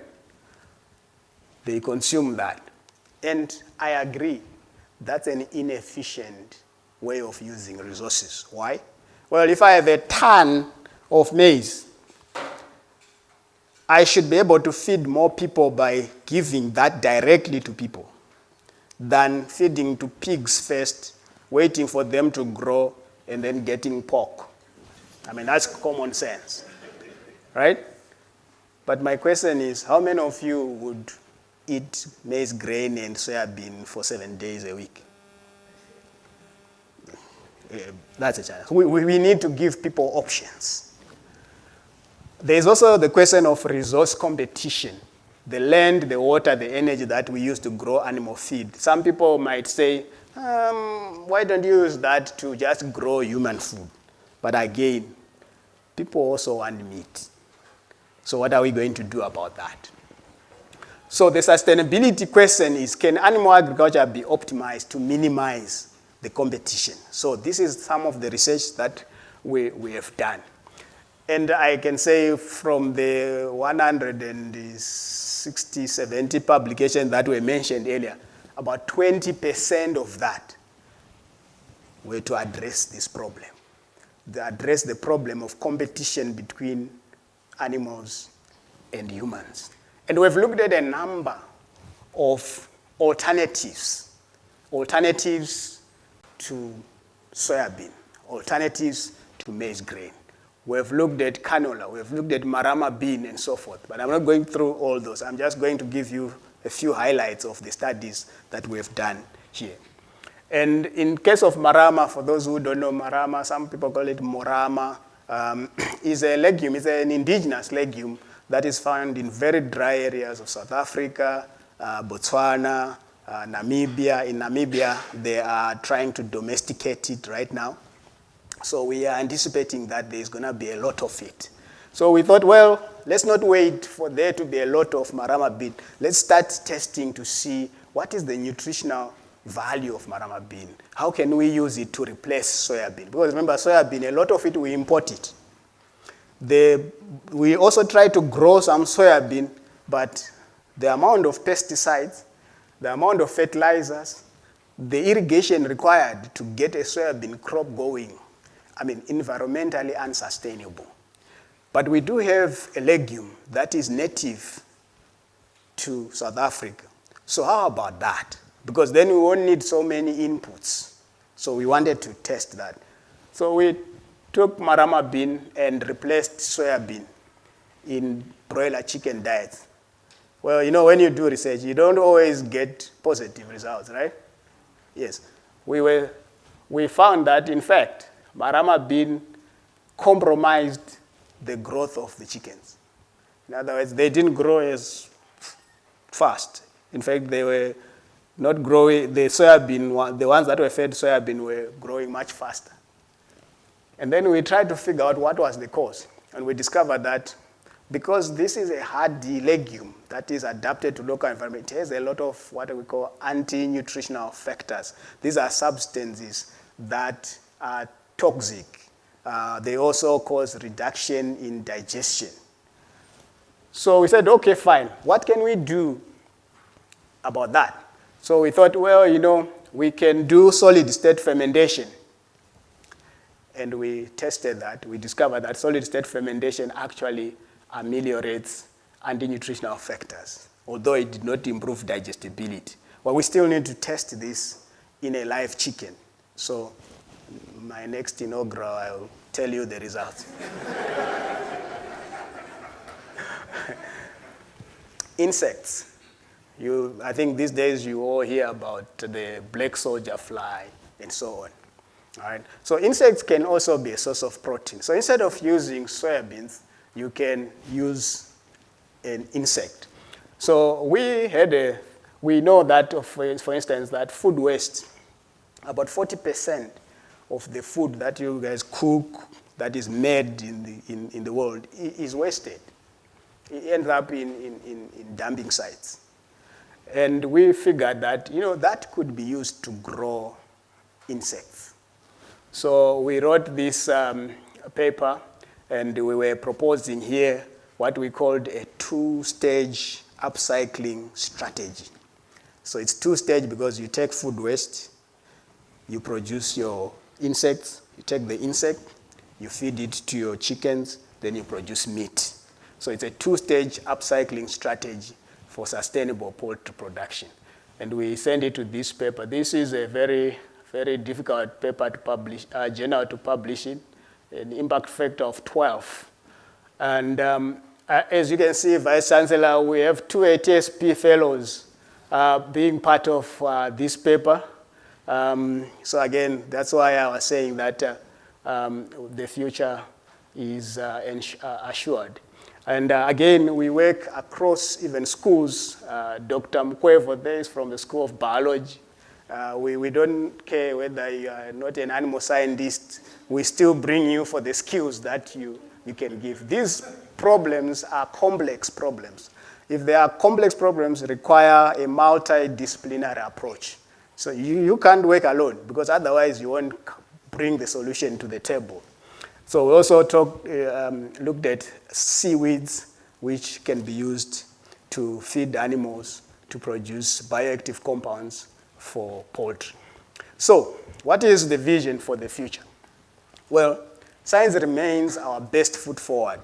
They consume that. And I agree, that's an inefficient way of using resources. Why? Well, if I have a ton of maize, I should be able to feed more people by giving that directly to people than feeding to pigs first, waiting for them to grow, and then getting pork. I mean, that's common sense, right? But my question is, how many of you would eat maize grain and soybean for 7 days a week? That's a challenge. We need to give people options. There's also the question of resource competition. The land, the water, the energy that we use to grow animal feed. Some people might say, why don't you use that to just grow human food? But again, people also want meat. So what are we going to do about that? So the sustainability question is, can animal agriculture be optimized to minimize the competition? So this is some of the research that we have done. And I can say from the 160, 70 publications that were mentioned earlier, about 20% of that were to address this problem. They address the problem of competition between animals and humans. And we've looked at a number of alternatives to soybean, alternatives to maize grain. We've looked at canola, we've looked at marama bean and so forth, but I'm not going through all those. I'm just going to give you a few highlights of the studies that we've done here. And in case of marama, for those who don't know marama, some people call it morama, is a legume, it's an indigenous legume that is found in very dry areas of South Africa, Botswana, Namibia. In Namibia, they are trying to domesticate it right now. So we are anticipating that there's going to be a lot of it. So we thought, well, let's not wait for there to be a lot of marama bean. Let's start testing to see what is the nutritional value of marama bean. How can we use it to replace soybean? Because remember, soybean, a lot of it we import it. We also try to grow some soybean, but the amount of pesticides, the amount of fertilizers, the irrigation required to get a soybean crop going, I mean, environmentally unsustainable. But we do have a legume that is native to South Africa. So how about that? Because then we won't need so many inputs. So we wanted to test that. So we took marama bean and replaced soybean in broiler chicken diets. Well, you know, when you do research, you don't always get positive results, right? Yes. We found that, in fact, marama bean compromised the growth of the chickens. In other words, they didn't grow as fast. In fact, they were not growing, the soybean, the ones that were fed soybean were growing much faster. And then we tried to figure out what was the cause. And we discovered that because this is a hardy legume that is adapted to local environment, it has a lot of what we call anti-nutritional factors. These are substances that are toxic. They also cause reduction in digestion. So we said, okay, fine. What can we do about that? So we thought, well, you know, we can do solid state fermentation. And we tested that. We discovered that solid state fermentation actually ameliorates anti-nutritional factors, although it did not improve digestibility. But we still need to test this in a live chicken. So my next inaugural, I'll tell you the results. Insects. I think these days you all hear about the black soldier fly and so on. All right. So insects can also be a source of protein. So instead of using soybeans, you can use an insect. So we know that, for instance, that food waste, about 40% of the food that you guys cook that is made in the world is wasted. It ends up in dumping sites. And we figured that, you know, that could be used to grow insects. So we wrote this paper, and we were proposing here what we called a two-stage upcycling strategy. So it's two-stage because you take food waste, you produce your insects, you take the insect, you feed it to your chickens, then you produce meat. So it's a two-stage upcycling strategy for sustainable poultry production. And we send it to this paper. This is a very, very difficult paper to publish, journal to publish it, an impact factor of 12. And as you can see, Vice-Chancellor, we have 2 ATSP fellows being part of this paper. So again, that's why I was saying that the future is assured. And again, we work across even schools. Dr. Mkwevo there is from the School of Biology. We don't care whether you are not an animal scientist. We still bring you for the skills that you can give. These problems are complex problems. If they are complex problems, require a multidisciplinary approach. So you can't work alone, because otherwise you won't bring the solution to the table. So we also looked at seaweeds, which can be used to feed animals to produce bioactive compounds for poultry. So what is the vision for the future? Well, science remains our best foot forward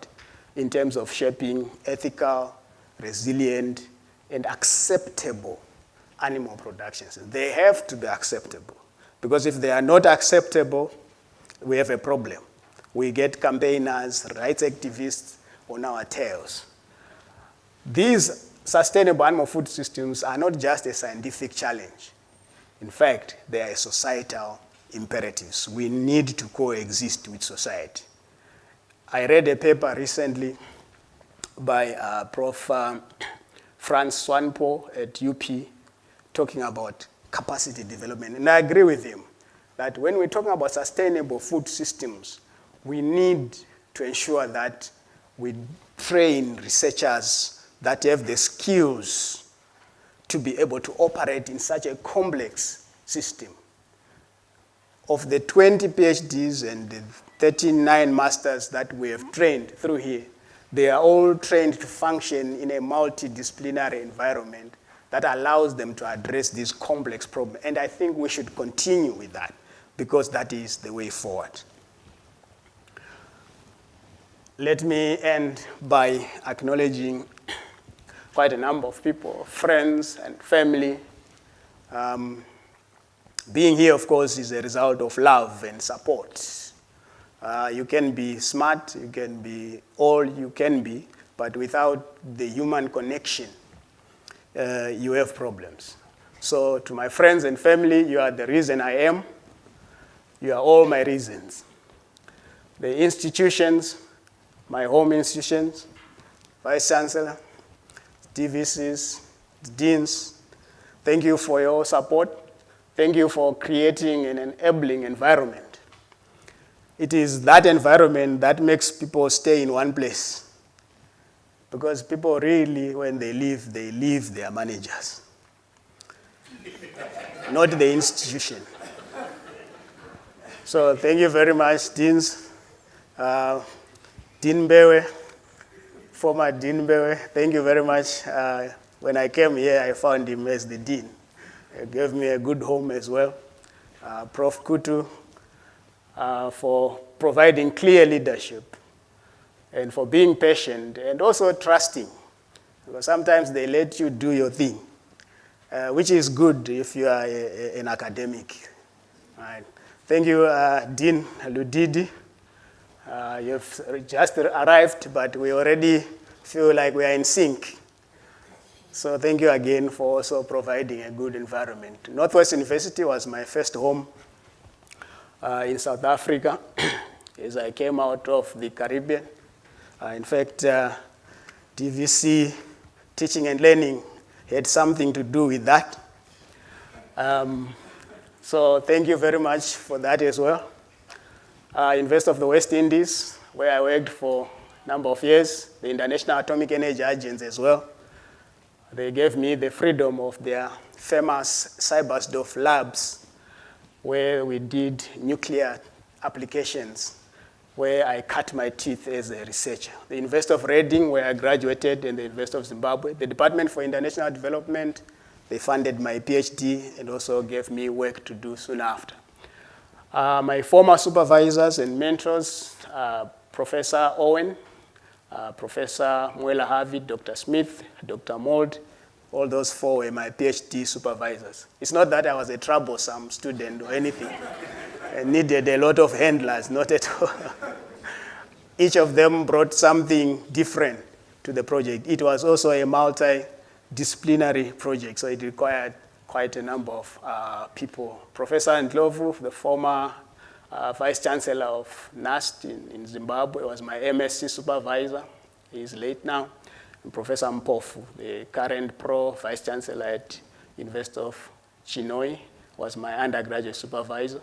in terms of shaping ethical, resilient, and acceptable animal productions. They have to be acceptable, because if they are not acceptable, we have a problem. We get campaigners, rights activists on our tails. These sustainable animal food systems are not just a scientific challenge. In fact, they are societal imperatives. We need to coexist with society. I read a paper recently by Prof. Franz Swanpo at UP talking about capacity development. And I agree with him that when we're talking about sustainable food systems, we need to ensure that we train researchers that have the skills to be able to operate in such a complex system. Of the 20 PhDs and the 39 masters that we have trained through here, they are all trained to function in a multidisciplinary environment that allows them to address these complex problems. And I think we should continue with that, because that is the way forward. Let me end by acknowledging quite a number of people, friends and family. Being here, of course, is a result of love and support. You can be smart, you can be all you can be, but without the human connection, you have problems. So to my friends and family, you are the reason I am. You are all my reasons. The institutions, my home institutions, Vice-Chancellor, DVCs, deans, thank you for your support. Thank you for creating an enabling environment. It is that environment that makes people stay in one place. Because people really, when they leave their managers, not the institution. So thank you very much, deans. Dean Bewe, former Dean Bewe, thank you very much. When I came here, I found him as the dean. He gave me a good home as well. Prof. Kutu, for providing clear leadership and for being patient and also trusting. Because sometimes they let you do your thing, which is good if you are an academic. Right. Thank you, Dean Ludidi. You've just arrived, but we already feel like we are in sync. So thank you again for also providing a good environment. Northwest University was my first home in South Africa as I came out of the Caribbean. In fact, DVC, teaching and learning, had something to do with that. So thank you very much for that as well. University of the West Indies, where I worked for a number of years, the International Atomic Energy Agency as well. They gave me the freedom of their famous Cybersdorf labs, where we did nuclear applications, where I cut my teeth as a researcher. The University of Reading, where I graduated, and the University of Zimbabwe. The Department for International Development, they funded my PhD and also gave me work to do soon after. My former supervisors and mentors, Professor Owen, Professor Mwela Harvey, Dr. Smith, Dr. Mold. All those four were my PhD supervisors. It's not that I was a troublesome student or anything. I needed a lot of handlers, not at all. Each of them brought something different to the project. It was also a multidisciplinary project, so it required quite a number of people. Professor Ndlovu, the former Vice-Chancellor of NAST in Zimbabwe, was my MSc supervisor. He's late now. And Professor Mpofu, the current Vice-Chancellor at University of Chinhoyi, was my undergraduate supervisor.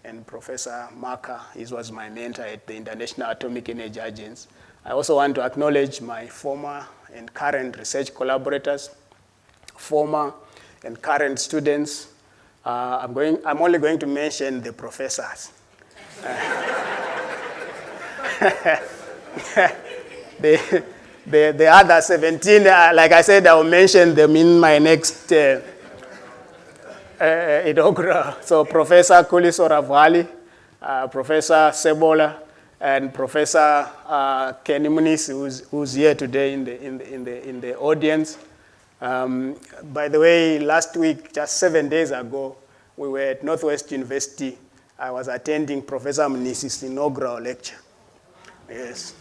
And Professor Maka, he was my mentor at the International Atomic Energy Agency. I also want to acknowledge my former and current research collaborators, former and current students. I'm only going to mention the professors. The other 17, like I said, I'll mention them in my next inaugural. So Professor Kuliso Ravali, Professor Sebola, and Professor Kenny Muniz, who's here today in the audience. By the way, last week, just 7 days ago, we were at Northwest University. I was attending Professor Muniz's inaugural lecture. Yes.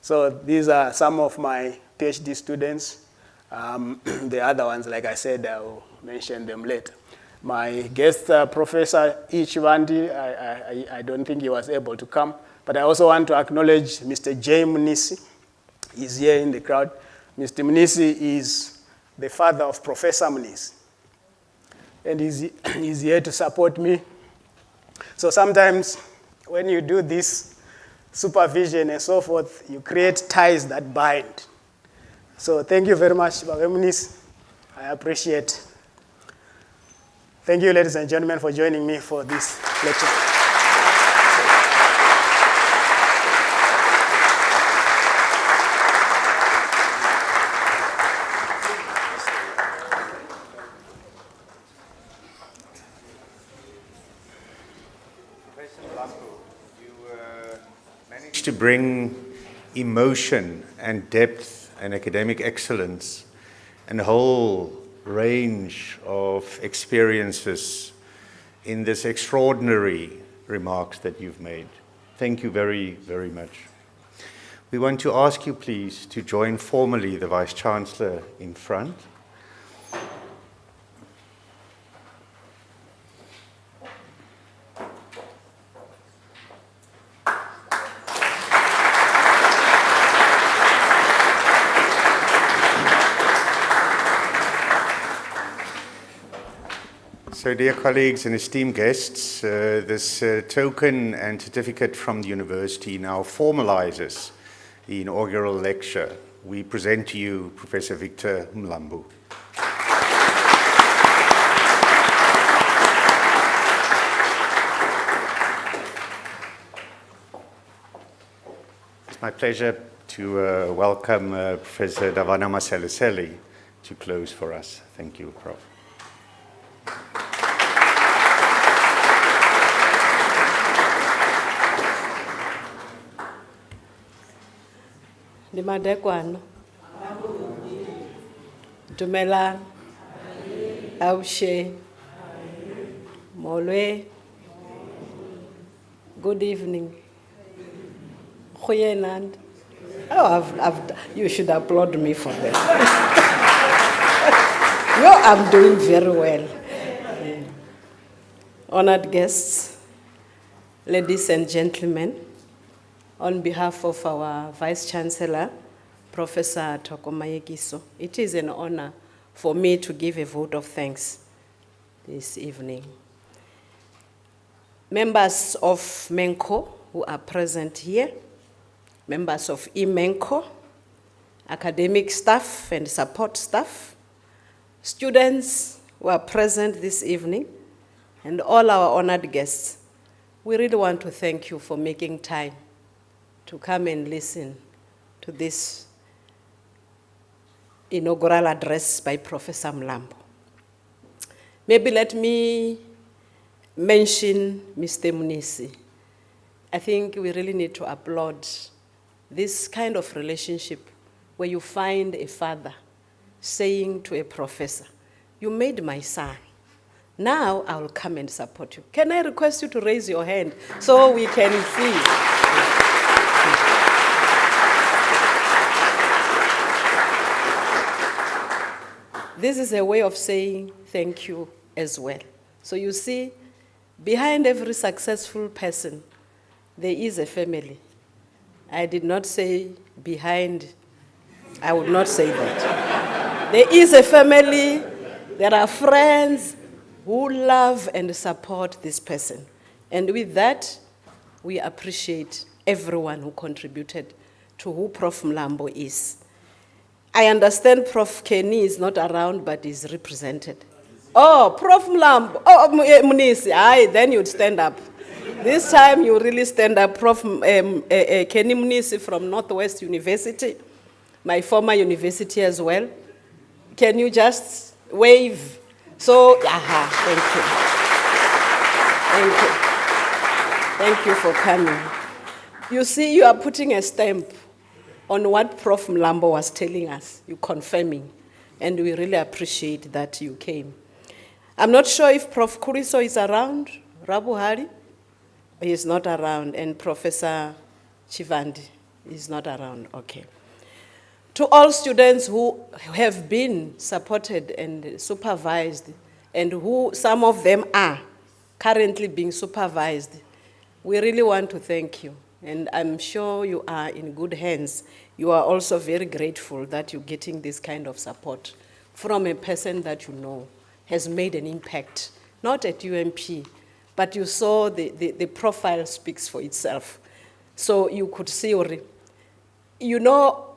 So these are some of my PhD students. The other ones, like I said, I will mention them later. My guest Professor Ichivandi, I don't think he was able to come, but I also want to acknowledge Mr. J. Munisi. He's here in the crowd. Mr. Munisi is the father of Professor Muniz, and he's here to support me. So sometimes when you do this supervision and so forth, you create ties that bind. So thank you very much, Baba Muniz. I appreciate. Thank you, ladies and gentlemen, for joining me for this lecture. Professor Mlambo, you managed to bring emotion and depth and academic excellence and a whole range of experiences in this extraordinary remarks that you've made. Thank you very, very much. We want to ask you, please, to join formally the Vice-Chancellor in front. So, dear colleagues and esteemed guests, this token and certificate from the university now formalizes the inaugural lecture. We present to you Professor Victor Mlambo. It's my pleasure to welcome Professor Davana Maseliseli to close for us. Thank you, Prof. Limadekwano. Dumelang. Aushe. Molwe. Good evening. Goeienaand. Oh, you should applaud me for that. I'm doing very well. Honored guests, ladies and gentlemen, on behalf of our Vice-Chancellor, Professor Thoko Mayekiso, it is an honor for me to give a vote of thanks this evening. Members of MENCO who are present here, members of eMenco, academic staff and support staff, students who are present this evening, and all our honored guests, we really want to thank you for making time to come and listen to this inaugural address by Professor Mlambo. Maybe let me mention Mr. Muniz. I think we really need to applaud this kind of relationship where you find a father saying to a professor, "You made my son. Now I will come and support you." Can I request you to raise your hand so we can see? This is a way of saying thank you as well. So you see, behind every successful person, there is a family. I did not say behind, I would not say that. There is a family, there are friends who love and support this person. And with that, we appreciate everyone who contributed to who Prof. Mlambo is. I understand Prof. Kenny is not around, but is represented. Oh, Prof. Mlambo, oh, Munisi, aye, then you'd stand up. This time you really stand up. Prof. Kenny Munisi from Northwest University, my former university as well. Can you just wave? So, thank you. Thank you for coming. You see, you are putting a stamp on what Prof. Mlambo was telling us, you confirming, and we really appreciate that you came. I'm not sure if Prof. Kuriso is around, Rabu Hari, he is not around, and Professor Chivandi is not around, okay. To all students who have been supported and supervised, and who some of them are currently being supervised, we really want to thank you. And I'm sure you are in good hands. You are also very grateful that you're getting this kind of support from a person that you know has made an impact, not at UMP, but you saw the profile speaks for itself. So you could see, you know,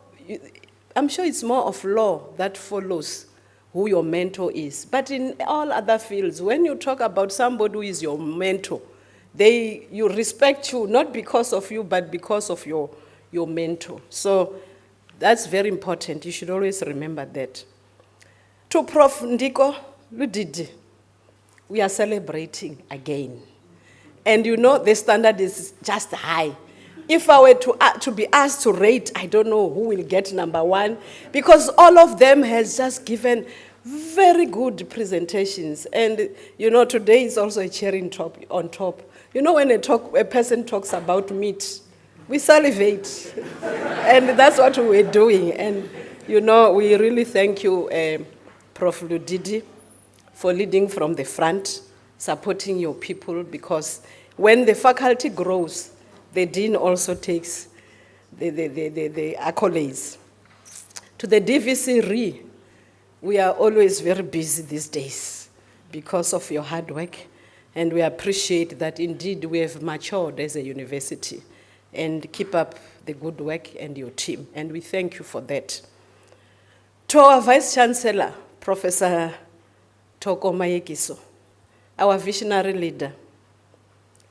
I'm sure it's more of law that follows who your mentor is. But in all other fields, when you talk about somebody who is your mentor, you respect you, not because of you, but because of your mentor. So that's very important. You should always remember that. To Prof. Ndiko Ludidi, we are celebrating again. And you know the standard is just high. If I were to be asked to rate, I don't know who will get number one, because all of them has just given very good presentations. And you know, today is also a cherry on top. You know, when a person talks about meat, we salivate. And that's what we were doing. And you know, we really thank you, Prof. Ludidi, for leading from the front, supporting your people, because when the faculty grows, the dean also takes the accolades. To the DVC RE, we are always very busy these days because of your hard work, and we appreciate that indeed we have matured as a university, and keep up the good work and your team, and we thank you for that. To our Vice-Chancellor, Professor Thoko Mayekiso, our visionary leader,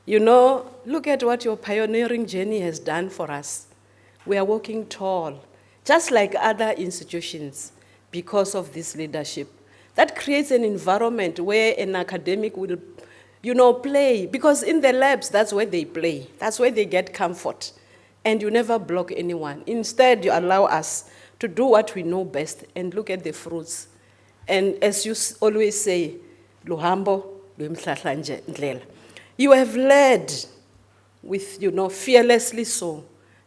you know, look at what your pioneering journey has done for us. We are walking tall, just like other institutions, because of this leadership. That creates an environment where an academic will, you know, play, because in the labs, that's where they play. That's where they get comfort. And you never block anyone. Instead, you allow us to do what we know best and look at the fruits. And as you always say, Luhambo, Lumhlahlanje Ndlela. You have led with, you know, fearlessly so.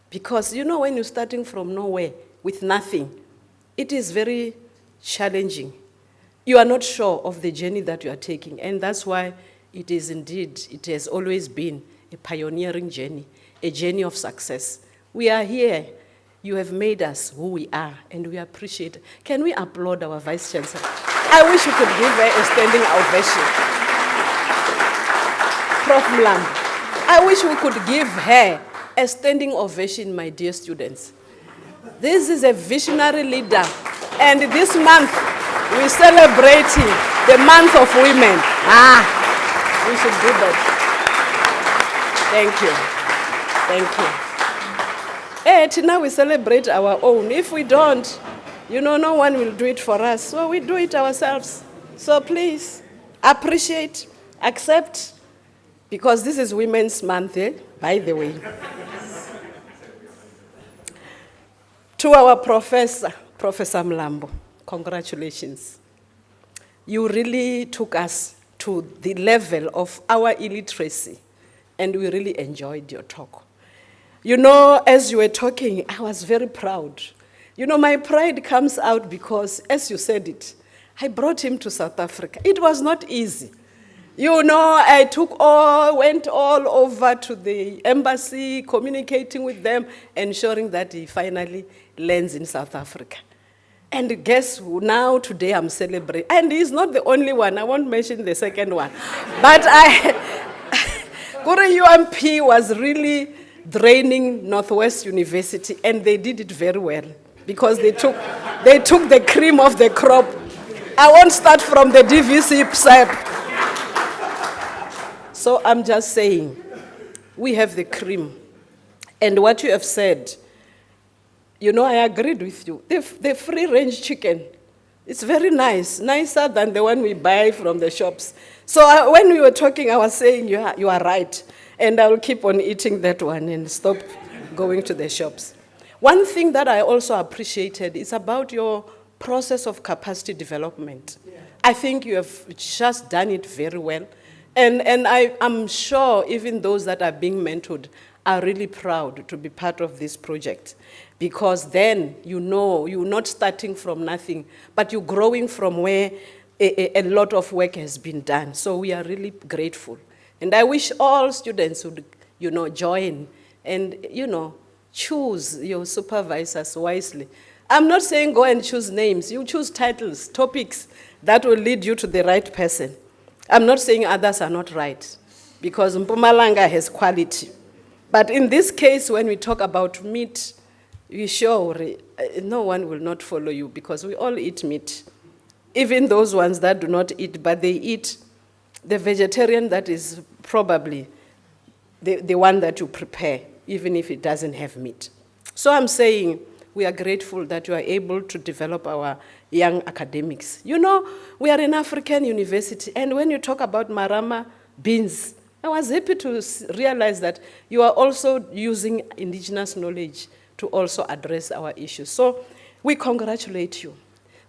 Because, you know, when you're starting from nowhere with nothing, it is very challenging. You are not sure of the journey that you are taking. And that's why it is indeed, it has always been a pioneering journey, a journey of success. We are here. You have made us who we are, and we appreciate it. Can we applaud our Vice-Chancellor? I wish you could give her a standing ovation. Prof. Mlambo, I wish we could give her a standing ovation, my dear students. This is a visionary leader, and this month we're celebrating the month of women. We should do that. Thank you. Now we celebrate our own. If we don't, you know, no one will do it for us, so we do it ourselves. So please, appreciate, accept, because this is Women's Month, by the way. To our professor, Professor Mlambo, congratulations. You really took us to the level of our illiteracy, and we really enjoyed your talk. You know, as you were talking, I was very proud. You know, my pride comes out because, as you said it, I brought him to South Africa. It was not easy. You know, I went all over to the embassy, communicating with them, ensuring that he finally lands in South Africa. And guess who? Now, today, I'm celebrating. And he's not the only one. I won't mention the second one. But Guru UMP was really draining Northwest University, and they did it very well because they took the cream of the crop. I won't start from the DVC side. So I'm just saying, we have the cream. And what you have said, you know, I agreed with you. The free-range chicken, it's very nice, nicer than the one we buy from the shops. So when we were talking, I was saying, you are right. And I will keep on eating that one and stop going to the shops. One thing that I also appreciated is about your process of capacity development. Yeah. I think you have just done it very well. And I'm sure even those that are being mentored are really proud to be part of this project, because then you know you're not starting from nothing, but you're growing from where a lot of work has been done. So we are really grateful. And I wish all students would, you know, join and, you know, choose your supervisors wisely. I'm not saying go and choose names. You choose titles, topics that will lead you to the right person. I'm not saying others are not right, because Mpumalanga has quality. But in this case, when we talk about meat, we sure no one will not follow you, because we all eat meat. Even those ones that do not eat, but they eat the vegetarian that is probably the one that you prepare, even if it doesn't have meat. So I'm saying we are grateful that you are able to develop our young academics. You know, we are an African university, and when you talk about marama beans, I was happy to realize that you are also using indigenous knowledge to also address our issues. So we congratulate you.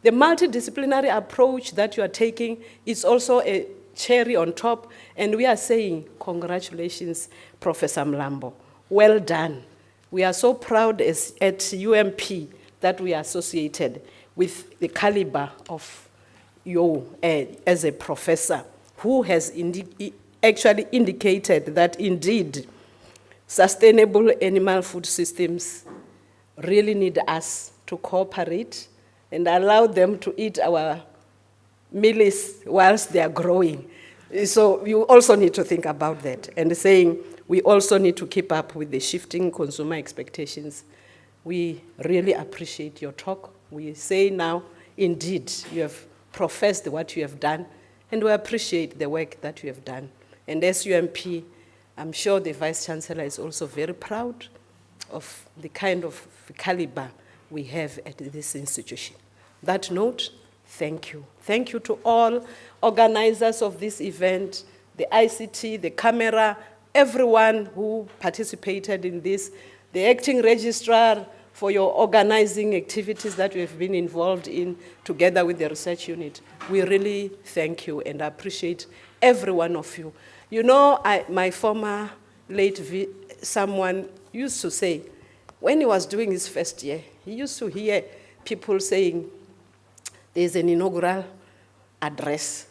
The multidisciplinary approach that you are taking is also a cherry on top, and we are saying congratulations, Professor Mlambo. Well done. We are so proud at UMP that we are associated with the caliber of you as a professor who has actually indicated that indeed sustainable animal food systems really need us to cooperate and allow them to eat our meals whilst they are growing. So you also need to think about that, and saying we also need to keep up with the shifting consumer expectations. We really appreciate your talk. We say now, indeed, you have professed what you have done, and we appreciate the work that you have done. And as UMP, I'm sure the Vice-Chancellor is also very proud of the kind of caliber we have at this institution. That note, thank you. Thank you to all organizers of this event, the ICT, the camera, everyone who participated in this, the acting registrar for your organizing activities that we have been involved in together with the research unit. We really thank you and appreciate every one of you. You know, my former late someone used to say, when he was doing his first year, he used to hear people saying, there's an inaugural address.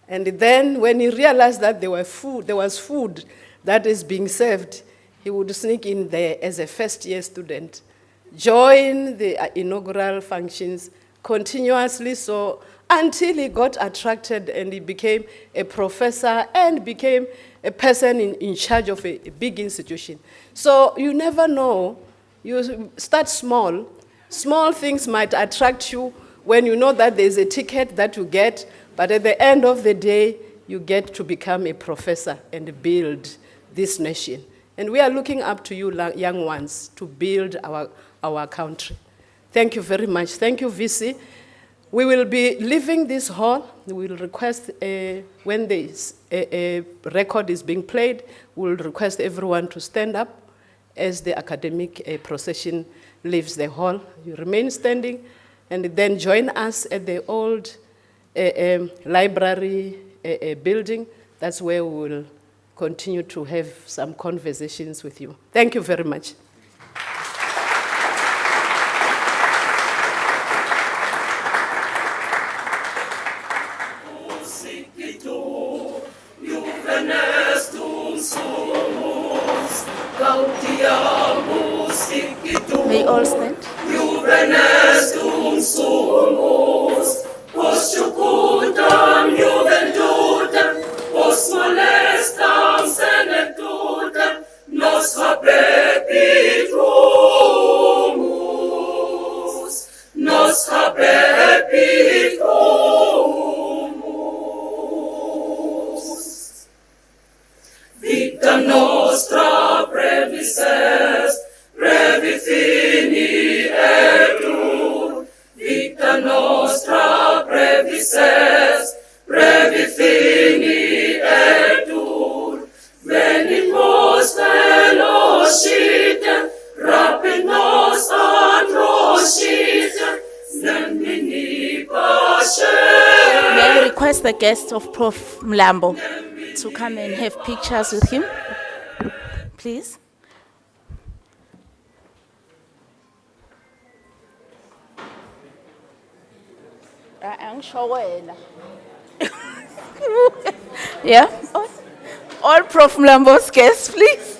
And then when he realized that there was food that is being served, he would sneak in there as a first-year student, join the inaugural functions continuously, so until he got attracted and he became a professor and became a person in charge of a big institution. So you never know. You start small. Small things might attract you when you know that there's a ticket that you get, but at the end of the day, you get to become a professor and build this nation. And we are looking up to you, young ones, to build our country. Thank you very much. Thank you, VC. We will be leaving this hall. We will request, when a record is being played, we will request everyone to stand up as the academic procession leaves the hall. You remain standing and then join us at the old library building. That's where we will continue to have some conversations with you. Thank you very much. May you all stand. May I request the guests of Prof. Mlambo to come and have pictures with him, please. Yeah? All Prof. Mlambo's guests, please.